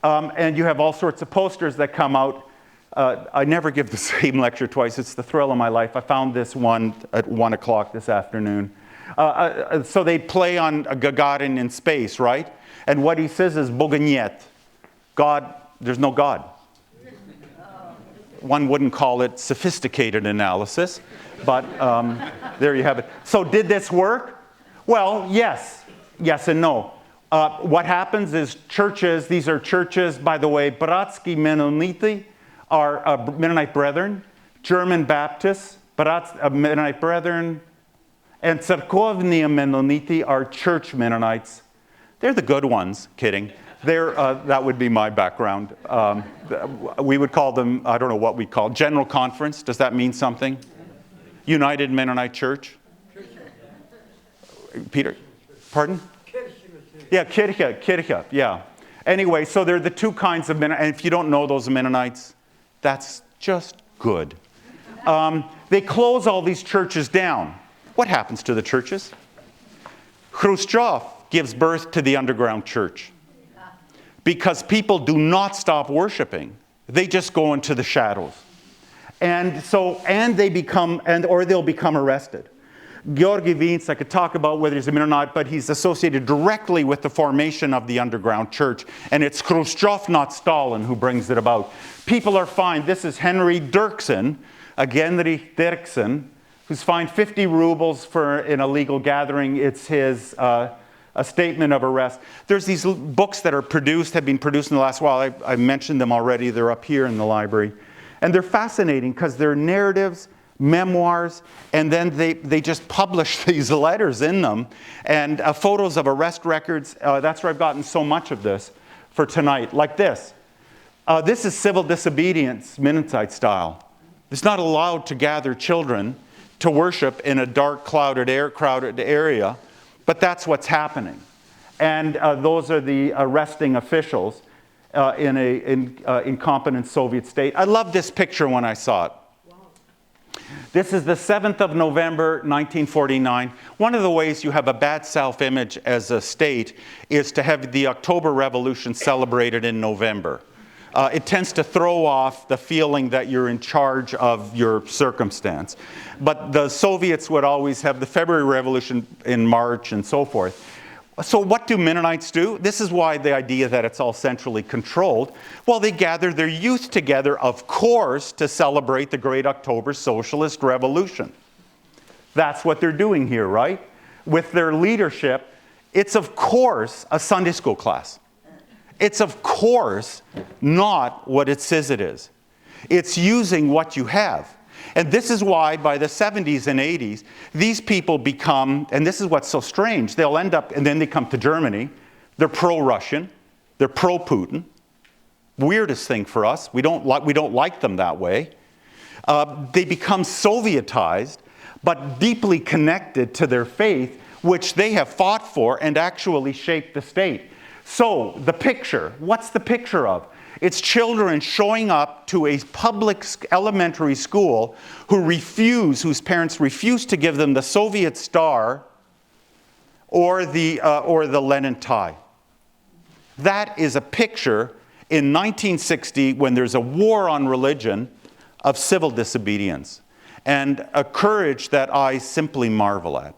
and you have all sorts of posters that come out. I never give the same lecture twice. It's the thrill of my life. I found this one at 1 o'clock this afternoon. So they play on Gagarin in space, right? And what he says is Boga нет. God, there's no God. One wouldn't call it sophisticated analysis, but there you have it. So did this work? Well, yes. Yes and no. What happens is churches, these are churches, by the way, Bratski Mennonite are Mennonite Brethren, German Baptists, Mennonite Brethren, and Cerkovnia Mennonite are church Mennonites. They're the good ones, kidding. That would be my background. We would call them, I don't know what we call, General Conference. Does that mean something? United Mennonite Church? Peter? Pardon? Yeah, Kirche, yeah. Anyway, so they're the two kinds of Mennonites. And if you don't know those Mennonites, that's just good. They close all these churches down. What happens to the churches? Khrushchev gives birth to the underground church. Because people do not stop worshiping. They just go into the shadows. And they become, or they'll become arrested. Georgi Vince, I could talk about whether he's a Mennonite, but he's associated directly with the formation of the underground church. And it's Khrushchev, not Stalin, who brings it about. People are fined. This is Henry Dirksen, Genrich Dirksen, who's fined 50 rubles for an illegal gathering. It's his a statement of arrest. There's these books that have been produced in the last while. I mentioned them already. They're up here in the library. And they're fascinating because they're narratives, memoirs, and then they just publish these letters in them. And photos of arrest records. That's where I've gotten so much of this for tonight. Like this. This is civil disobedience, Mennonite style. It's not allowed to gather children to worship in a dark, crowded area. But that's what's happening. And those are the arresting officials in an incompetent Soviet state. I love this picture when I saw it. Wow. This is the 7th of November, 1949. One of the ways you have a bad self-image as a state is to have the October Revolution celebrated in November. It tends to throw off the feeling that you're in charge of your circumstance. But the Soviets would always have the February Revolution in March and so forth. So what do Mennonites do? This is why the idea that it's all centrally controlled. Well, they gather their youth together, of course, to celebrate the Great October Socialist Revolution. That's what they're doing here, right? With their leadership, it's of course a Sunday school class. It's of course not what it says it is. It's using what you have. And this is why by the 70s and 80s, these people become, and this is what's so strange, they'll end up, and then they come to Germany, they're pro-Russian, they're pro-Putin. Weirdest thing for us, we don't like them that way. They become Sovietized, but deeply connected to their faith, which they have fought for and actually shaped the state. So, the picture, what's the picture of? It's children showing up to a public elementary school whose parents refuse to give them the Soviet star or the Lenin tie. That is a picture in 1960 when there's a war on religion of civil disobedience and a courage that I simply marvel at.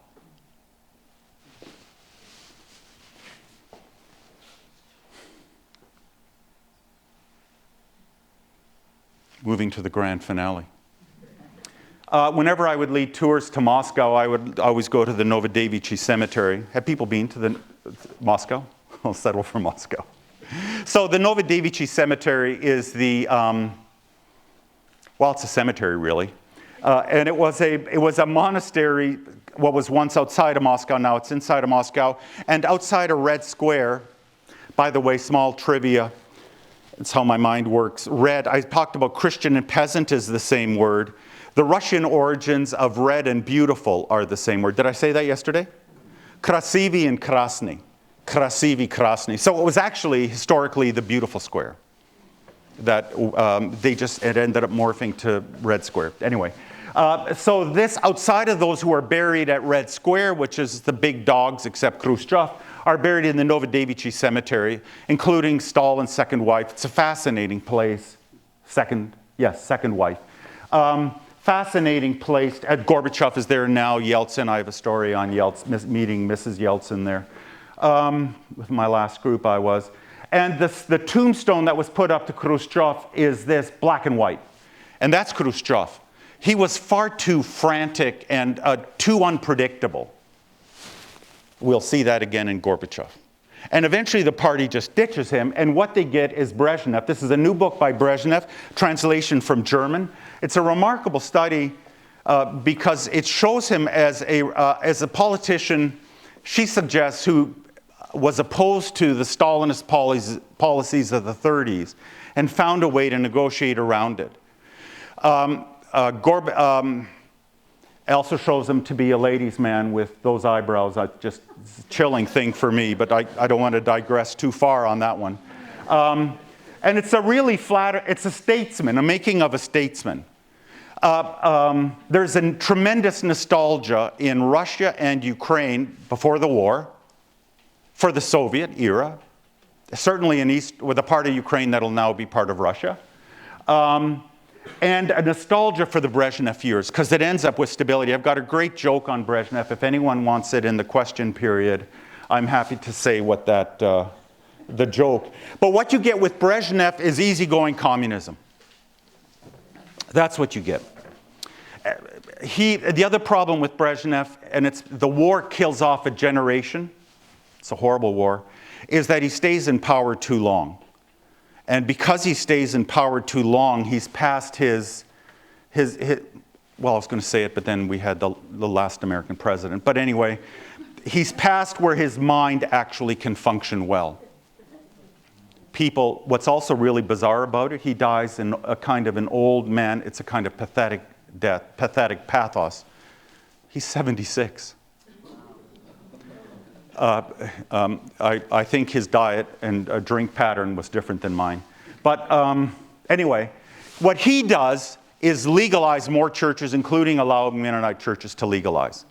Moving to the grand finale. Whenever I would lead tours to Moscow, I would always go to the Novodevichy Cemetery. Have people been to the Moscow? I'll settle for Moscow. So the Novodevichy Cemetery is the, well, it's a cemetery really. And it was a monastery, what was once outside of Moscow, now it's inside of Moscow. And outside a Red Square, by the way, small trivia, it's how my mind works. Red, I talked about Christian and peasant is the same word. The Russian origins of red and beautiful are the same word. Did I say that yesterday? Krasivy and Krasny. Krasivy, Krasny. So it was actually historically the beautiful square. That it ended up morphing to Red Square. Anyway, so this, outside of those who are buried at Red Square, which is the big dogs except Khrushchev, are buried in the Novodevichy Cemetery, including Stalin's second wife. It's a fascinating place. Second wife. Fascinating place. Gorbachev is there now. Yeltsin, I have a story on Yeltsin, meeting Mrs. Yeltsin there. With my last group I was. And the tombstone that was put up to Khrushchev is this, black and white. And that's Khrushchev. He was far too frantic and too unpredictable. We'll see that again in Gorbachev. And eventually the party just ditches him, and what they get is Brezhnev. This is a new book by Brezhnev, translation from German. It's a remarkable study because it shows him as a politician, she suggests, who was opposed to the Stalinist policies of the 30s and found a way to negotiate around it. Also shows him to be a ladies' man with those eyebrows. Just chilling thing for me, but I don't want to digress too far on that one. And it's a really it's a statesman, a making of a statesman. There's a tremendous nostalgia in Russia and Ukraine before the war for the Soviet era, certainly with a part of Ukraine that'll now be part of Russia. And a nostalgia for the Brezhnev years, because it ends up with stability. I've got a great joke on Brezhnev. If anyone wants it in the question period, I'm happy to say what the joke. But what you get with Brezhnev is easygoing communism. That's what you get. The other problem with Brezhnev, and the war kills off a generation, it's a horrible war, is that he stays in power too long. And because he stays in power too long, he's past his well, I was going to say it, but then we had the last American president. But anyway, he's past where his mind actually can function well. What's also really bizarre about it, he dies in a kind of an old man, it's a kind of pathetic death, pathetic pathos. He's 76. I think his diet and drink pattern was different than mine. But anyway, what he does is legalize more churches, including allow Mennonite churches to legalize.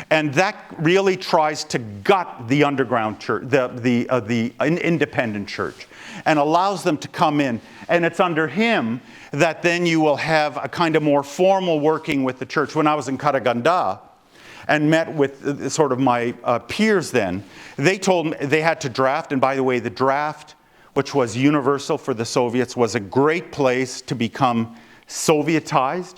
And that really tries to gut the underground church, the independent church, and allows them to come in. And it's under him that then you will have a kind of more formal working with the church. When I was in Karaganda, and met with sort of my peers then, they told me they had to draft, and by the way, the draft, which was universal for the Soviets, was a great place to become Sovietized,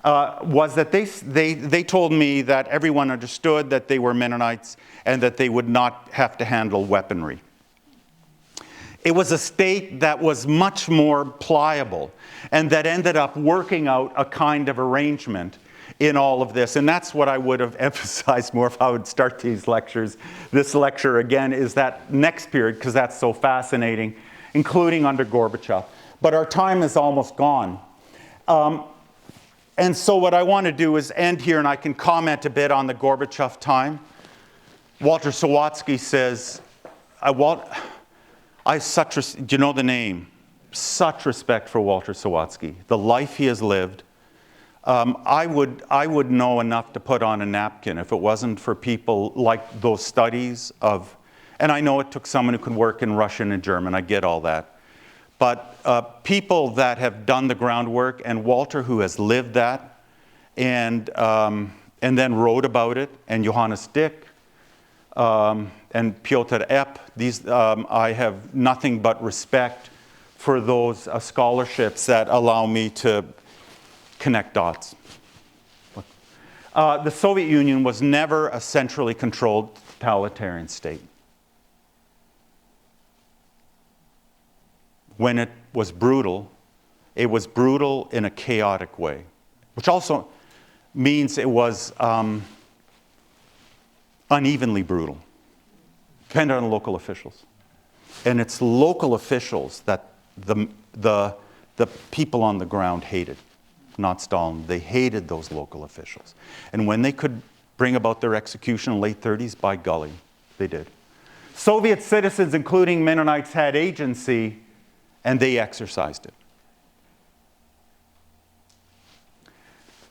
was that they told me that everyone understood that they were Mennonites and that they would not have to handle weaponry. It was a state that was much more pliable and that ended up working out a kind of arrangement in all of this. And that's what I would have emphasized more if I would start these lectures. This lecture, again, is that next period, because that's so fascinating, including under Gorbachev. But our time is almost gone. And so what I want to do is end here, and I can comment a bit on the Gorbachev time. Walter Sawatsky says, do you know the name? Such respect for Walter Sawatsky, the life he has lived. I would know enough to put on a napkin if it wasn't for people like those studies of, and I know it took someone who could work in Russian and German, I get all that. But people that have done the groundwork, and Walter who has lived that, and then wrote about it, and Johannes Dick, and Piotr Epp, I have nothing but respect for those scholarships that allow me to connect dots. The Soviet Union was never a centrally controlled totalitarian state. When it was brutal in a chaotic way, which also means it was unevenly brutal, depending on local officials. And it's local officials that the people on the ground hated. Not Stalin. They hated those local officials. And when they could bring about their execution in the late 30s, by golly, they did. Soviet citizens, including Mennonites, had agency, and they exercised it.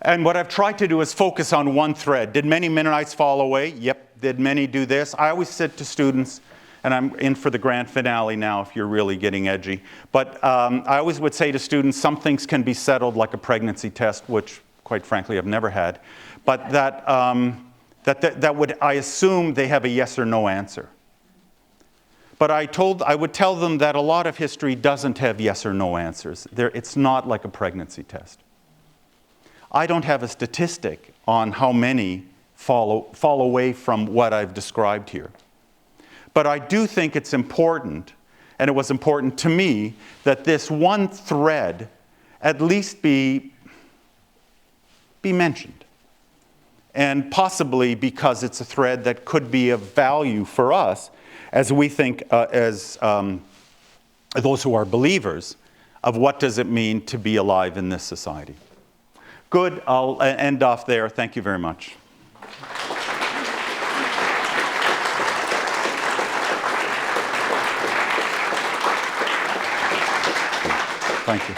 And what I've tried to do is focus on one thread. Did many Mennonites fall away? Yep. Did many do this? I always said to students, and I'm in for the grand finale now if you're really getting edgy. But I always would say to students, some things can be settled like a pregnancy test, which, quite frankly, I've never had. But that would, I assume they have a yes or no answer. But I would tell them that a lot of history doesn't have yes or no answers. It's not like a pregnancy test. I don't have a statistic on how many fall away from what I've described here. But I do think it's important, and it was important to me, that this one thread at least be mentioned. And possibly because it's a thread that could be of value for us as we think, as those who are believers, of what does it mean to be alive in this society. Good, I'll end off there. Thank you very much. Thank you.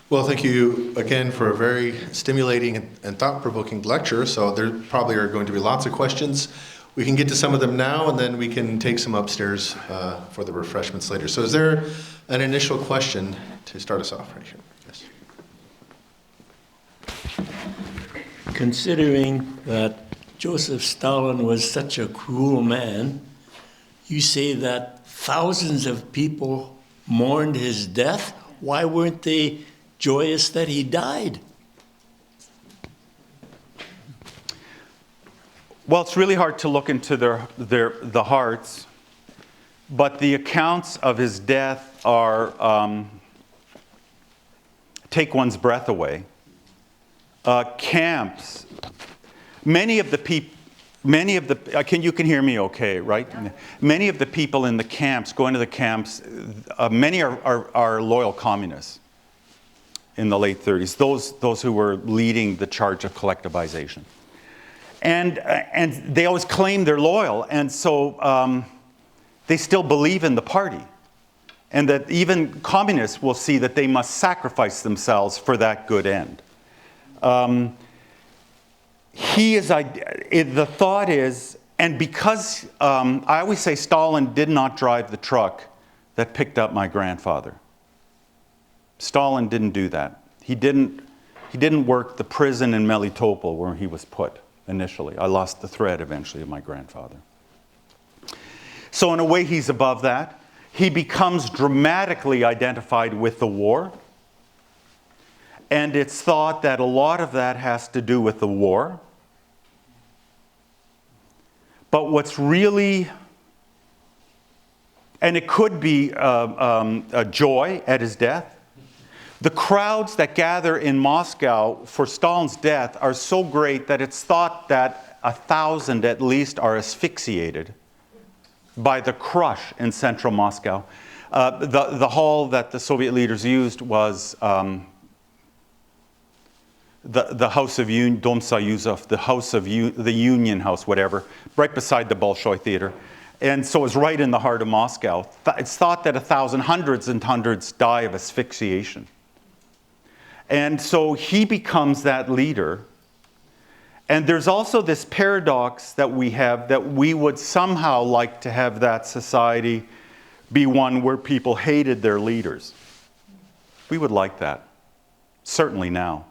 Well, thank you again for a very stimulating and thought-provoking lecture. So there probably are going to be lots of questions. We can get to some of them now, and then we can take some upstairs for the refreshments later. So is there an initial question to start us off right here? Yes. Considering that Joseph Stalin was such a cruel man, you say that thousands of people mourned his death. Why weren't they joyous that he died? Well, it's really hard to look into the hearts, but the accounts of his death are take one's breath away. Camps. Many of the people. You can hear me okay, right? Many of the people in the camps, going to the camps, many are loyal communists in the late 30s, those who were leading the charge of collectivization. And they always claim they're loyal, and so they still believe in the party. And that even communists will see that they must sacrifice themselves for that good end. The thought is, and because I always say Stalin did not drive the truck that picked up my grandfather. Stalin didn't do that. He didn't work the prison in Melitopol where he was put initially. I lost the thread eventually of my grandfather. So in a way he's above that. He becomes dramatically identified with the war. And it's thought that a lot of that has to do with the war. But what's really, and it could be a joy at his death. The crowds that gather in Moscow for Stalin's death are so great that it's thought that 1,000 at least are asphyxiated by the crush in central Moscow. The hall that the Soviet leaders used was the House of Dom Soyuzov, the House of the Union House, whatever, right beside the Bolshoi Theater. And so it's right in the heart of Moscow. It's thought that hundreds and hundreds die of asphyxiation. And so he becomes that leader. And there's also this paradox that we have, that we would somehow like to have that society be one where people hated their leaders. We would like that, certainly now.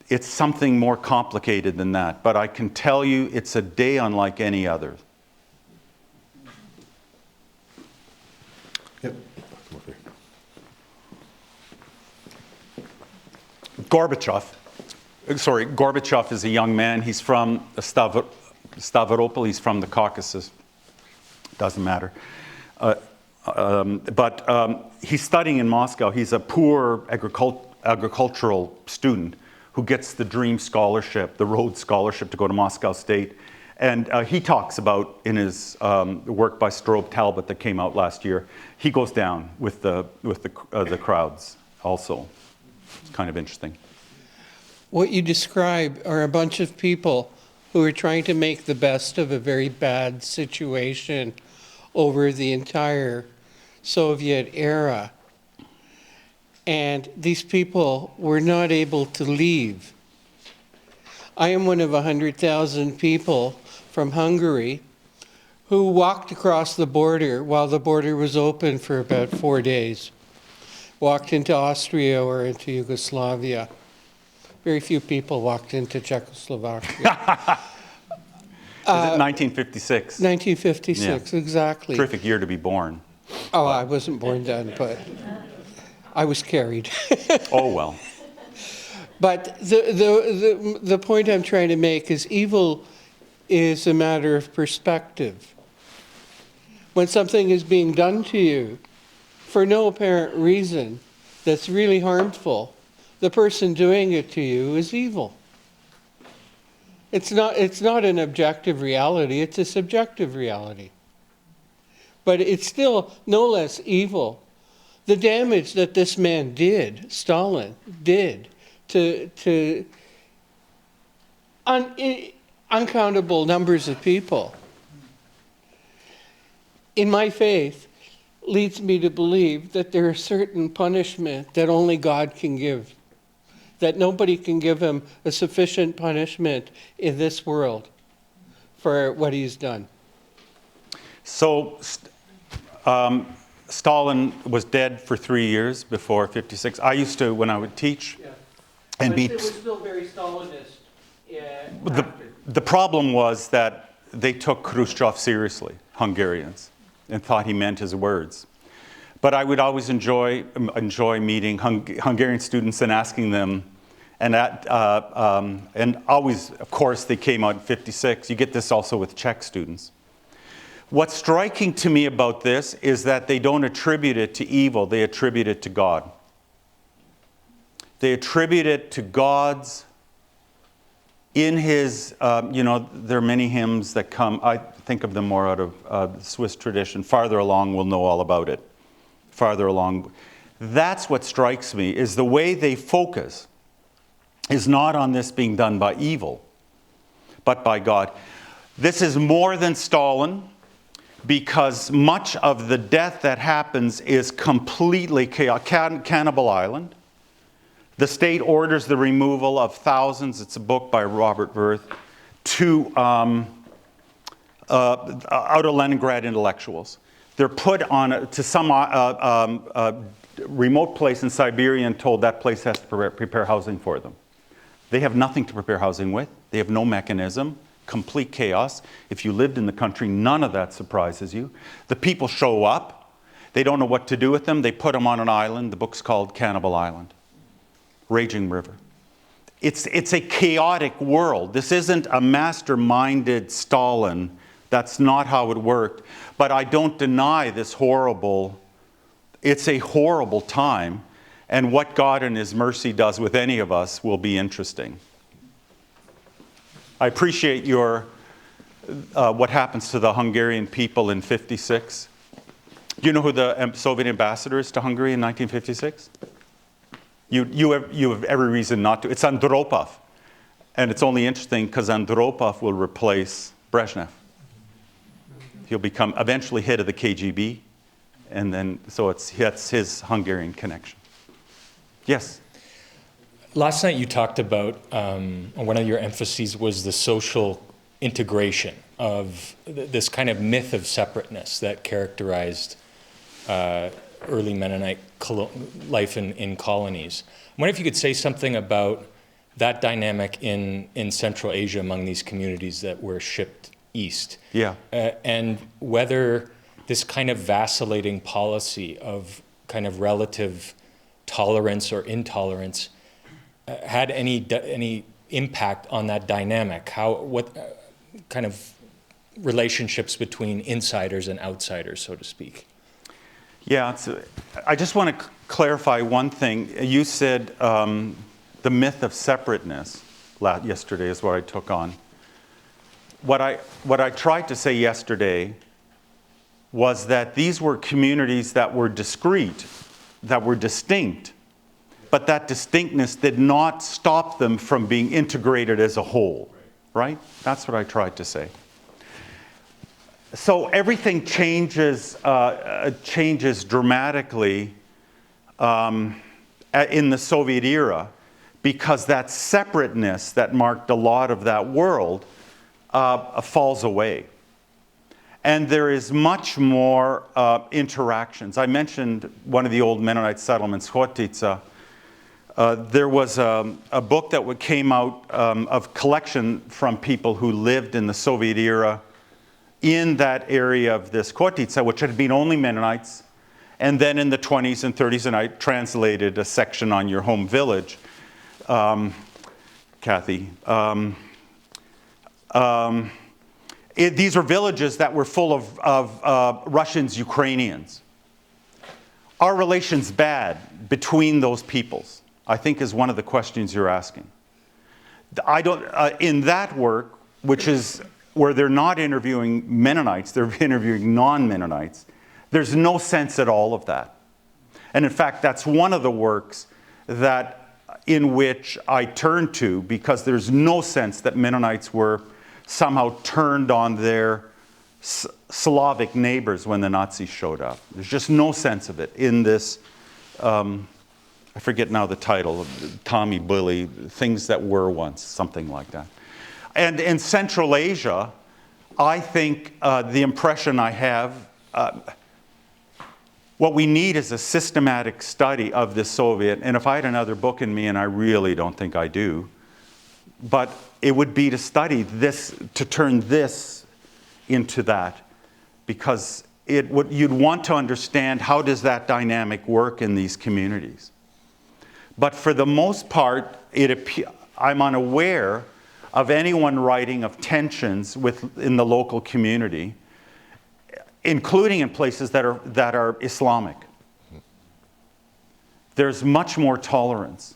It's something more complicated than that, but I can tell you it's a day unlike any other. Yep. Gorbachev is a young man. He's from Stavropol. He's from the Caucasus. Doesn't matter. But he's studying in Moscow. He's a poor agricultural student who gets the dream scholarship, the Rhodes Scholarship, to go to Moscow State. And he talks about, in his work by Strobe Talbot that came out last year, he goes down with the crowds also. It's kind of interesting. What you describe are a bunch of people who are trying to make the best of a very bad situation over the entire Soviet era. And these people were not able to leave. I am one of 100,000 people from Hungary who walked across the border while the border was open for about 4 days. Walked into Austria or into Yugoslavia. Very few people walked into Czechoslovakia. it 1956? 1956, exactly. Terrific year to be born. Oh, I wasn't born then, but I was carried. Oh, well. But the point I'm trying to make is evil is a matter of perspective. When something is being done to you for no apparent reason that's really harmful, the person doing it to you is evil. It's not an objective reality, it's a subjective reality. But it's still no less evil. The damage that this man did, Stalin did, to uncountable numbers of people, in my faith, leads me to believe that there is certain punishment that only God can give, that nobody can give him a sufficient punishment in this world for what he's done. So Stalin was dead for 3 years before 56. I used to, when I would teach, and But it was still very Stalinist. the problem was that they took Khrushchev seriously, Hungarians, and thought he meant his words. But I would always enjoy meeting Hungarian students and asking them, and always, of course, they came out in 56. You get this also with Czech students. What's striking to me about this is that they don't attribute it to evil, they attribute it to God. They attribute it to God's, in his, there are many hymns that come, I think of them more out of the Swiss tradition. Farther along, we'll know all about it. Farther along. That's what strikes me, is the way they focus is not on this being done by evil, but by God. This is more than Stalin, because much of the death that happens is completely chaotic. Cannibal Island. The state orders the removal of thousands, it's a book by Robert Wirth, to out of Leningrad intellectuals. They're put on to some remote place in Siberia and told that place has to prepare housing for them. They have nothing to prepare housing with. They have no mechanism. Complete chaos. If you lived in the country, none of that surprises you. The people show up. They don't know what to do with them. They put them on an island. The book's called Cannibal Island. Raging River. It's a chaotic world. This isn't a master-minded Stalin. That's not how it worked. But I don't deny this it's a horrible time. And what God in his mercy does with any of us will be interesting. I appreciate your what happens to the Hungarian people in 56. Do you know who the Soviet ambassador is to Hungary in 1956? You have every reason not to. It's Andropov. And it's only interesting because Andropov will replace Brezhnev. He'll become eventually head of the KGB. And then, so that's his Hungarian connection. Yes? Last night you talked about, one of your emphases was the social integration of this kind of myth of separateness that characterized early Mennonite life in colonies. I wonder if you could say something about that dynamic in Central Asia among these communities that were shipped east. Yeah. And whether this kind of vacillating policy of kind of relative tolerance or intolerance had any impact on that dynamic? What kind of relationships between insiders and outsiders, so to speak? Yeah, I just want to clarify one thing. You said the myth of separateness yesterday is what I took on. What I tried to say yesterday was that these were communities that were discrete, that were distinct, but that distinctness did not stop them from being integrated as a whole, right? That's what I tried to say. So everything changes dramatically in the Soviet era because that separateness that marked a lot of that world falls away. And there is much more interactions. I mentioned one of the old Mennonite settlements, Hotica. There was a book that came out of collection from people who lived in the Soviet era in that area of this Khotitsa, which had been only Mennonites. And then in the 20s and 30s, and I translated a section on your home village, Kathy. These were villages that were full of Russians, Ukrainians. Are relations bad between those peoples? I think is one of the questions you're asking. I don't, in that work, which is where they're not interviewing Mennonites, they're interviewing non-Mennonites, there's no sense at all of that. And in fact, that's one of the works in which I turn to, because there's no sense that Mennonites were somehow turned on their Slavic neighbors when the Nazis showed up. There's just no sense of it in this, I forget now the title, Tommy Billy, Things That Were Once, something like that. And in Central Asia, I think the impression I have, what we need is a systematic study of the Soviet, and if I had another book in me, and I really don't think I do, but it would be to study this, to turn this into that, because you'd want to understand how does that dynamic work in these communities. But for the most part, I'm unaware of anyone writing of tensions in the local community, including in places that are Islamic. There's much more tolerance.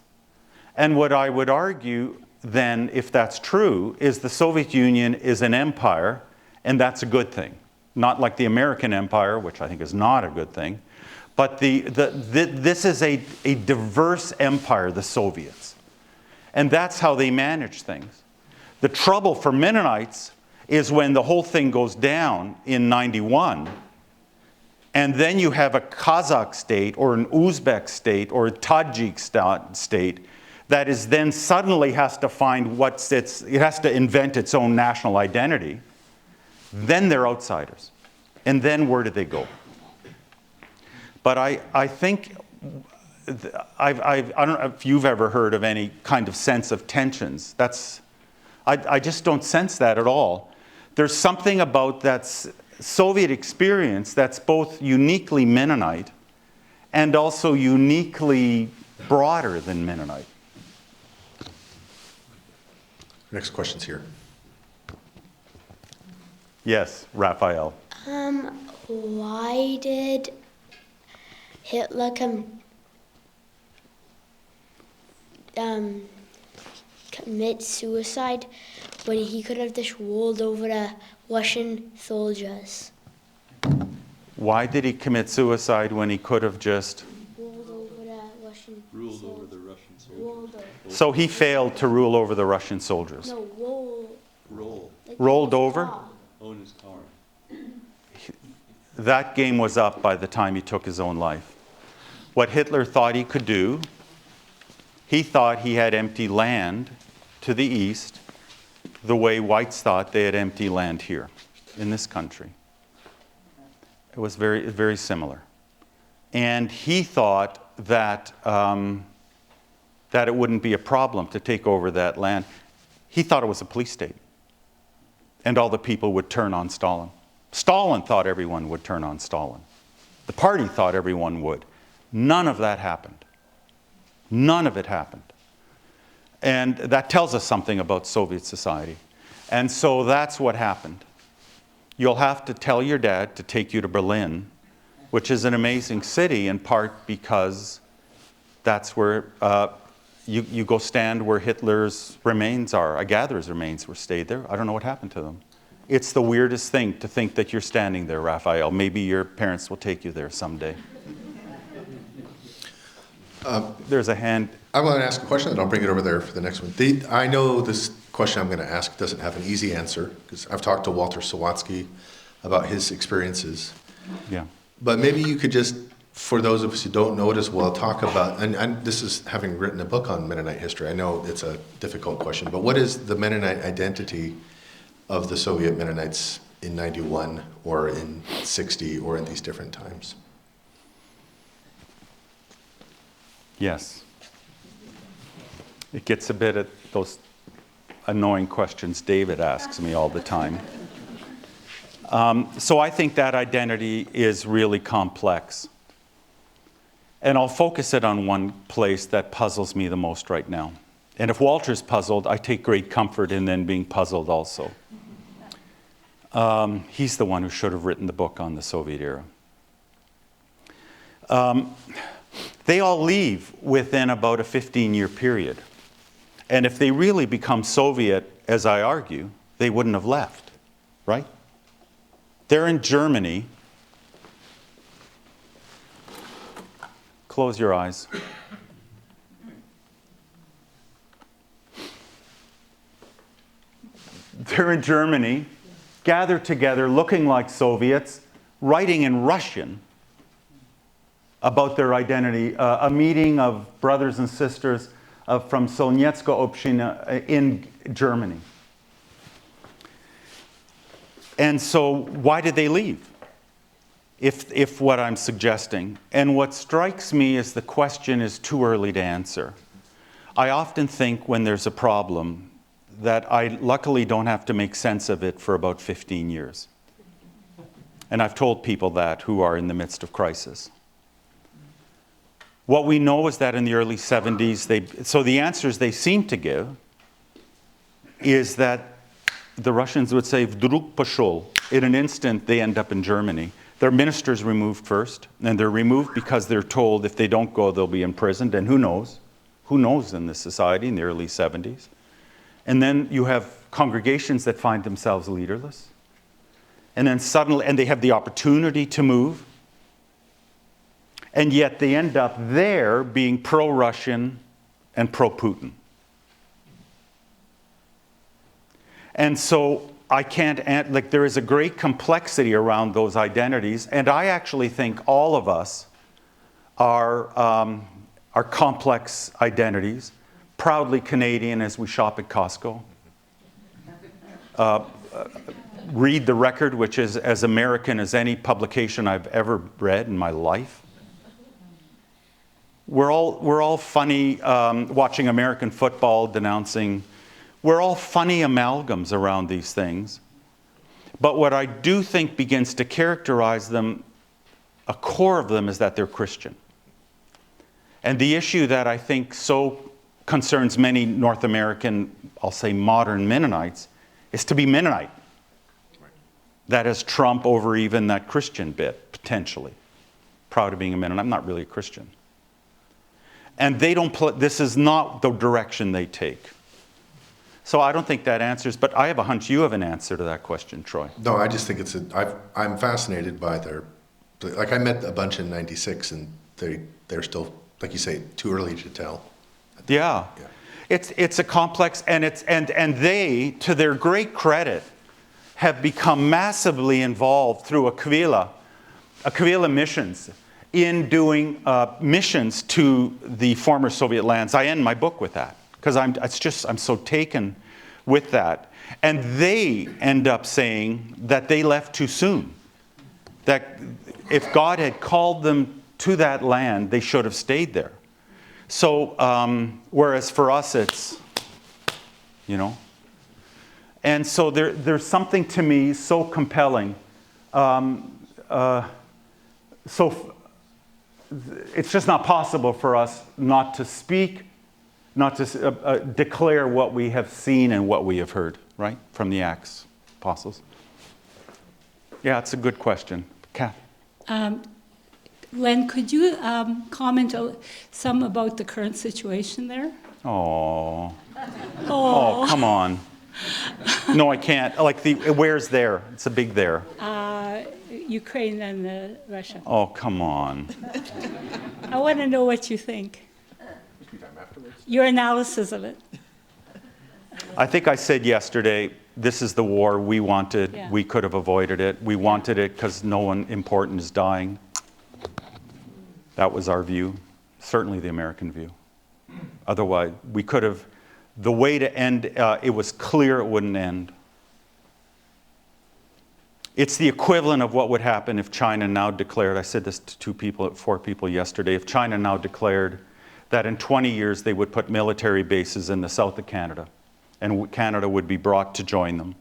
And what I would argue then, if that's true, is the Soviet Union is an empire, and that's a good thing. Not like the American empire, which I think is not a good thing. But this is a diverse empire, the Soviets. And that's how they manage things. The trouble for Mennonites is when the whole thing goes down in 91, and then you have a Kazakh state or an Uzbek state or a Tajik state that is then suddenly has to find it has to invent its own national identity. Then they're outsiders. And then where do they go? But I think, I don't know if you've ever heard of any kind of sense of tensions. I just don't sense that at all. There's something about that Soviet experience that's both uniquely Mennonite and also uniquely broader than Mennonite. Next question's here. Yes, Raphael. Why did Hitler commit suicide when he could have just rolled over the Russian soldiers? Why did he commit suicide when he could have just Rolled over the Russian Ruled over the Russian soldiers. Rolled over. So he failed to rule over the Russian soldiers. No, Roll. like Rolled his over? car. Own his car. That game was up by the time he took his own life. What Hitler thought he could do, he thought he had empty land to the east, the way whites thought they had empty land here in this country. It was very, very similar. And he thought that, that it wouldn't be a problem to take over that land. He thought it was a police state. And all the people would turn on Stalin. Stalin thought everyone would turn on Stalin. The party thought everyone would. None of that happened. None of it happened. And that tells us something about Soviet society. And so that's what happened. You'll have to tell your dad to take you to Berlin, which is an amazing city in part because that's where you go stand where Hitler's remains are. I gather his remains were stayed there. I don't know what happened to them. It's the weirdest thing to think that you're standing there, Raphael. Maybe your parents will take you there someday. There's a hand. I want to ask a question, and I'll bring it over there for the next one. I know this question I'm going to ask doesn't have an easy answer, because I've talked to Walter Sawatsky about his experiences. Yeah. But maybe you could just, for those of us who don't know it as well, talk about, and this is having written a book on Mennonite history. I know it's a difficult question, but what is the Mennonite identity of the Soviet Mennonites in 91 or in 60 or in these different times? Yes. It gets a bit at those annoying questions David asks me all the time. So I think that identity is really complex. And I'll focus it on one place that puzzles me the most right now. And if Walter's puzzled, I take great comfort in then being puzzled also. He's the one who should have written the book on the Soviet era. They all leave within about a 15-year period. And if they really become Soviet, as I argue, they wouldn't have left, right? They're in Germany. Close your eyes. They're in Germany, gathered together, looking like Soviets, writing in Russian about their identity. A meeting of brothers and sisters from Solnetska Obshina in Germany. And so why did they leave? If what I'm suggesting. And what strikes me is the question is too early to answer. I often think when there's a problem that I luckily don't have to make sense of it for about 15 years. And I've told people that who are in the midst of crisis. What we know is that in the early 70s, so the answers they seem to give is that the Russians would say, "Vdruk poshol." In an instant, they end up in Germany. Their minister's removed first, and they're removed because they're told if they don't go, they'll be imprisoned. And who knows? Who knows in this society in the early 70s? And then you have congregations that find themselves leaderless. And then suddenly, and they have the opportunity to move. And yet they end up there being pro-Russian and pro-Putin. And so I can't, there is a great complexity around those identities. And I actually think all of us are complex identities. Proudly Canadian as we shop at Costco. Read the Record, which is as American as any publication I've ever read in my life. We're all funny, watching American football, denouncing. We're all funny amalgams around these things. But what I do think begins to characterize them, a core of them, is that they're Christian. And the issue that I think so concerns many North American, I'll say modern Mennonites, is to be Mennonite. That is trump over even that Christian bit, potentially. Proud of being a Mennonite. I'm not really a Christian. And they don't this is not the direction they take. So I don't think that answers, but I have a hunch you have an answer to that question, Troy. No, I just think I'm fascinated by I met a bunch in '96 and they're still, like you say, too early to tell. Yeah. It's a complex, and they, to their great credit, have become massively involved through Aquila missions in doing missions to the former Soviet lands. I end my book with that because I'm so taken with that. And they end up saying that they left too soon. That if God had called them to that land, they should have stayed there. So, whereas for us it's, and so there's something to me so compelling. So it's just not possible for us not to speak, not to declare what we have seen and what we have heard, right, from the Acts apostles. Yeah, it's a good question. Kath. Len, could you comment some about the current situation there? Oh, come on. No, I can't. Where's there? It's a big there. Ukraine and Russia. Oh, come on. I want to know what you think. Your analysis of it. I think I said yesterday, this is the war we wanted. Yeah. We could have avoided it. We wanted it because no one important is dying. That was our view, certainly the American view. Otherwise, we could have, the way to end, it was clear it wouldn't end. It's the equivalent of what would happen if China now declared, I said this to 4 people yesterday, if China now declared that in 20 years they would put military bases in the south of Canada, and Canada would be brought to join them.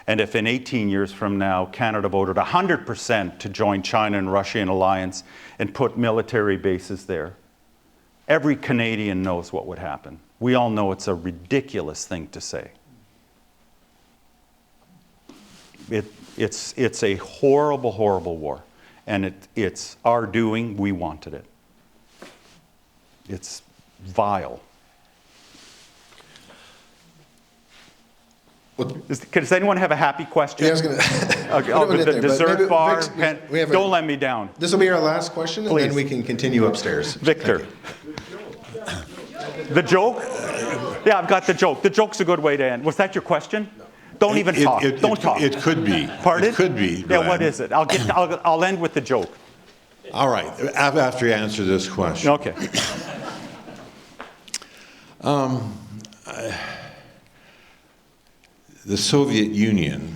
And if in 18 years from now, Canada voted 100% to join China and Russia in alliance and put military bases there, every Canadian knows what would happen. We all know it's a ridiculous thing to say. It's a horrible, horrible war. And it's our doing. We wanted it. It's vile. Does anyone have a happy question? Yeah, I was going to. The dessert bar. Don't let me down. This will be our last question, and then we can continue upstairs. Victor. The joke? Yeah, I've got the joke. The joke's a good way to end. Was that your question? No. Don't even talk. Don't talk. It could be. Pardon? It could be. Yeah, what is it? I'll end with the joke. All right. After you answer this question. Okay. The Soviet Union,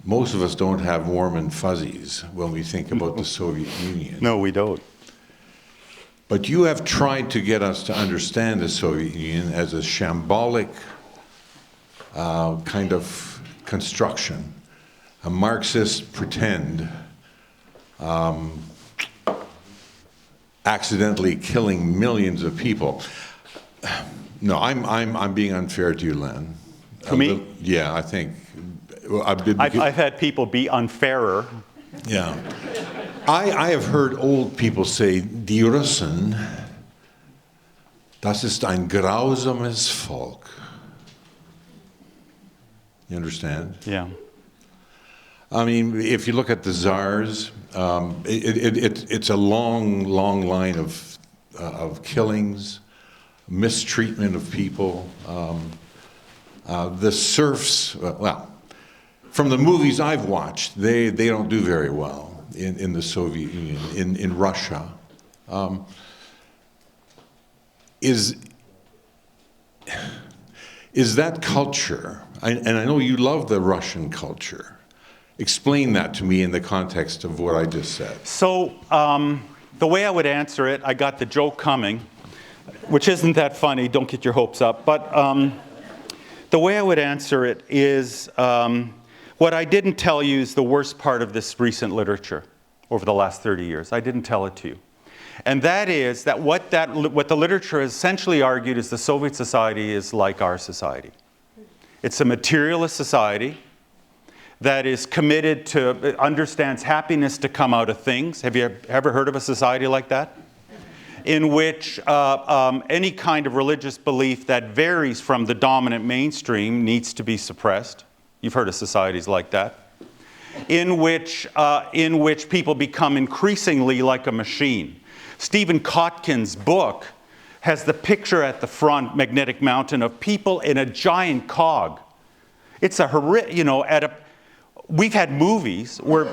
most of us don't have warm and fuzzies when we think about the Soviet Union. No, we don't. But you have tried to get us to understand the Soviet Union as a shambolic kind of construction, a Marxist pretend, accidentally killing millions of people. No, I'm being unfair to you, Len. To me? Yeah, I think. I've had people be unfairer. Yeah. I have heard old people say, Die Russen, das ist ein grausames Volk. You understand? Yeah. I mean, if you look at the czars, it's a long, long line of killings, mistreatment of people. The serfs, well, from the movies I've watched, they don't do very well in the Soviet Union, in Russia. Is that culture, and I know you love the Russian culture, explain that to me in the context of what I just said. So the way I would answer it, I got the joke coming, which isn't that funny, don't get your hopes up, but the way I would answer it is, what I didn't tell you is the worst part of this recent literature over the last 30 years. I didn't tell it to you. And that is that what the literature has essentially argued is the Soviet society is like our society. It's a materialist society that is committed to, understands happiness to come out of things. Have you ever heard of a society like that? In which any kind of religious belief that varies from the dominant mainstream needs to be suppressed. You've heard of societies like that. In which people become increasingly like a machine. Stephen Kotkin's book has the picture at the front, Magnetic Mountain, of people in a giant cog. It's a horrific, we've had movies where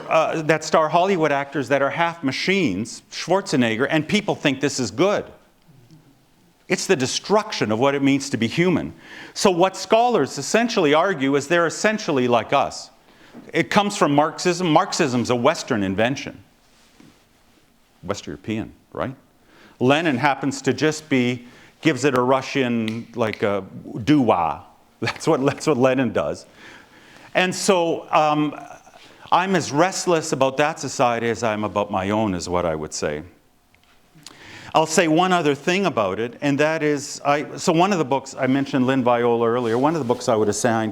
that star Hollywood actors that are half machines, Schwarzenegger, and people think this is good. It's the destruction of what it means to be human. So what scholars essentially argue is they're essentially like us. It comes from Marxism. Marxism's a Western invention. West European, right? Lenin happens to just gives it a Russian, like a doo-wah. That's what Lenin does. And so I'm as restless about that society as I'm about my own, is what I would say. I'll say one other thing about it, and that is, so one of the books, I mentioned Lynn Viola earlier, one of the books I would assign,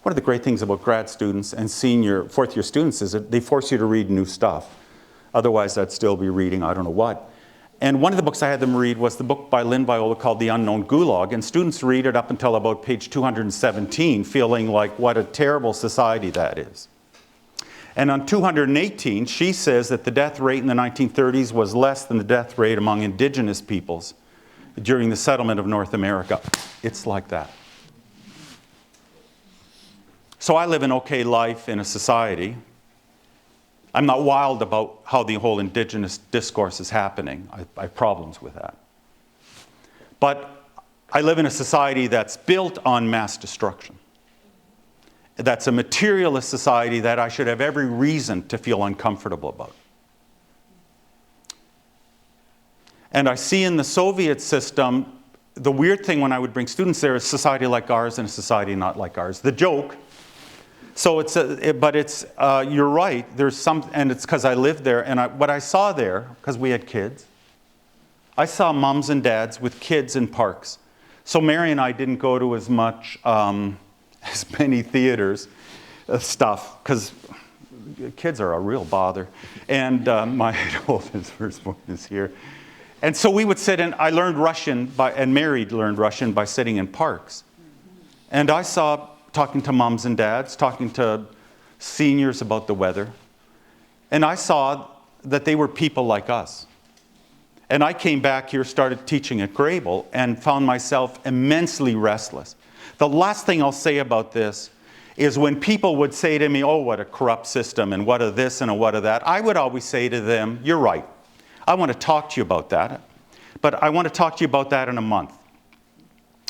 one of the great things about grad students and fourth year students is that they force you to read new stuff. Otherwise, I'd still be reading I don't know what. And one of the books I had them read was the book by Lynn Viola called The Unknown Gulag, and students read it up until about page 217, feeling like what a terrible society that is. And on 218, she says that the death rate in the 1930s was less than the death rate among indigenous peoples during the settlement of North America. It's like that. So I live an okay life in a society. I'm not wild about how the whole indigenous discourse is happening. I have problems with that. But I live in a society that's built on mass destruction. That's a materialist society that I should have every reason to feel uncomfortable about. And I see in the Soviet system, the weird thing when I would bring students there is society like ours and a society not like ours. The joke, so you're right, there's some, and it's because I lived there, and what I saw there, because we had kids, I saw moms and dads with kids in parks. So Mary and I didn't go to as many theaters stuff, because kids are a real bother. And my oldest firstborn is here. And so we would sit and I learned Russian, and Mary learned Russian by sitting in parks. And I saw, talking to moms and dads, talking to seniors about the weather. And I saw that they were people like us. And I came back here, started teaching at Grebel, and found myself immensely restless. The last thing I'll say about this is when people would say to me, oh, what a corrupt system, and what of this and a what of that, I would always say to them, you're right. I want to talk to you about that, but I want to talk to you about that in a month.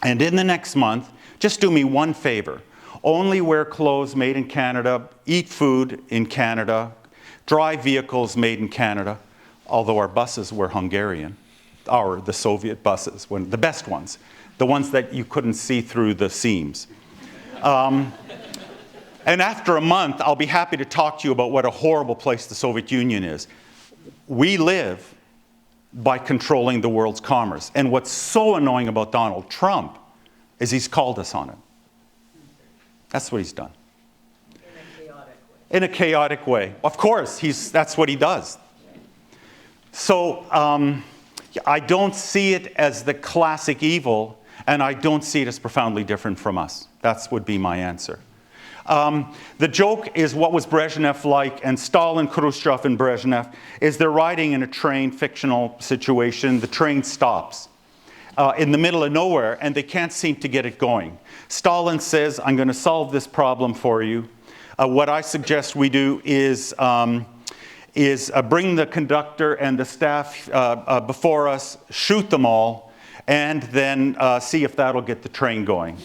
And in the next month, just do me one favor. Only wear clothes made in Canada, eat food in Canada, drive vehicles made in Canada, although our buses were Hungarian, the Soviet buses, the best ones, the ones that you couldn't see through the seams. And after a month, I'll be happy to talk to you about what a horrible place the Soviet Union is. We live by controlling the world's commerce. And what's so annoying about Donald Trump is he's called us on it. That's what he's done. In a chaotic way. Of course, that's what he does. So I don't see it as the classic evil, and I don't see it as profoundly different from us. That would be my answer. The joke is what was Brezhnev like, and Stalin, Khrushchev, and Brezhnev is they're riding in a train, fictional situation. The train stops in the middle of nowhere, and they can't seem to get it going. Stalin says, I'm going to solve this problem for you. What I suggest we do is bring the conductor and the staff before us, shoot them all, and then see if that'll get the train going.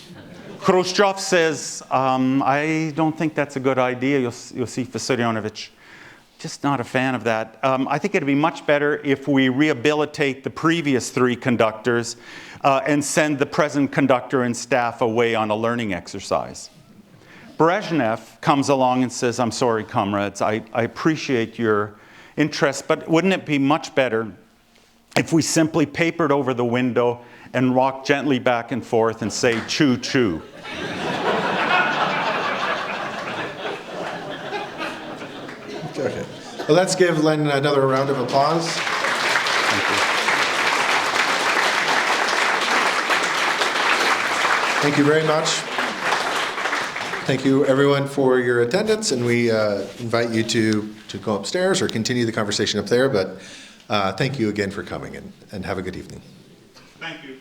Khrushchev says, I don't think that's a good idea, Yosif Vissarionovich. Just not a fan of that. I think it'd be much better if we rehabilitate the previous 3 conductors and send the present conductor and staff away on a learning exercise. Brezhnev comes along and says, I'm sorry, comrades, I appreciate your interest, but wouldn't it be much better if we simply papered over the window and rock gently back and forth and say, choo-choo. Okay. Well, let's give Len another round of applause. Thank you. Thank you very much. Thank you, everyone, for your attendance, and we invite you to go upstairs or continue the conversation up there, but thank you again for coming, and have a good evening. Thank you.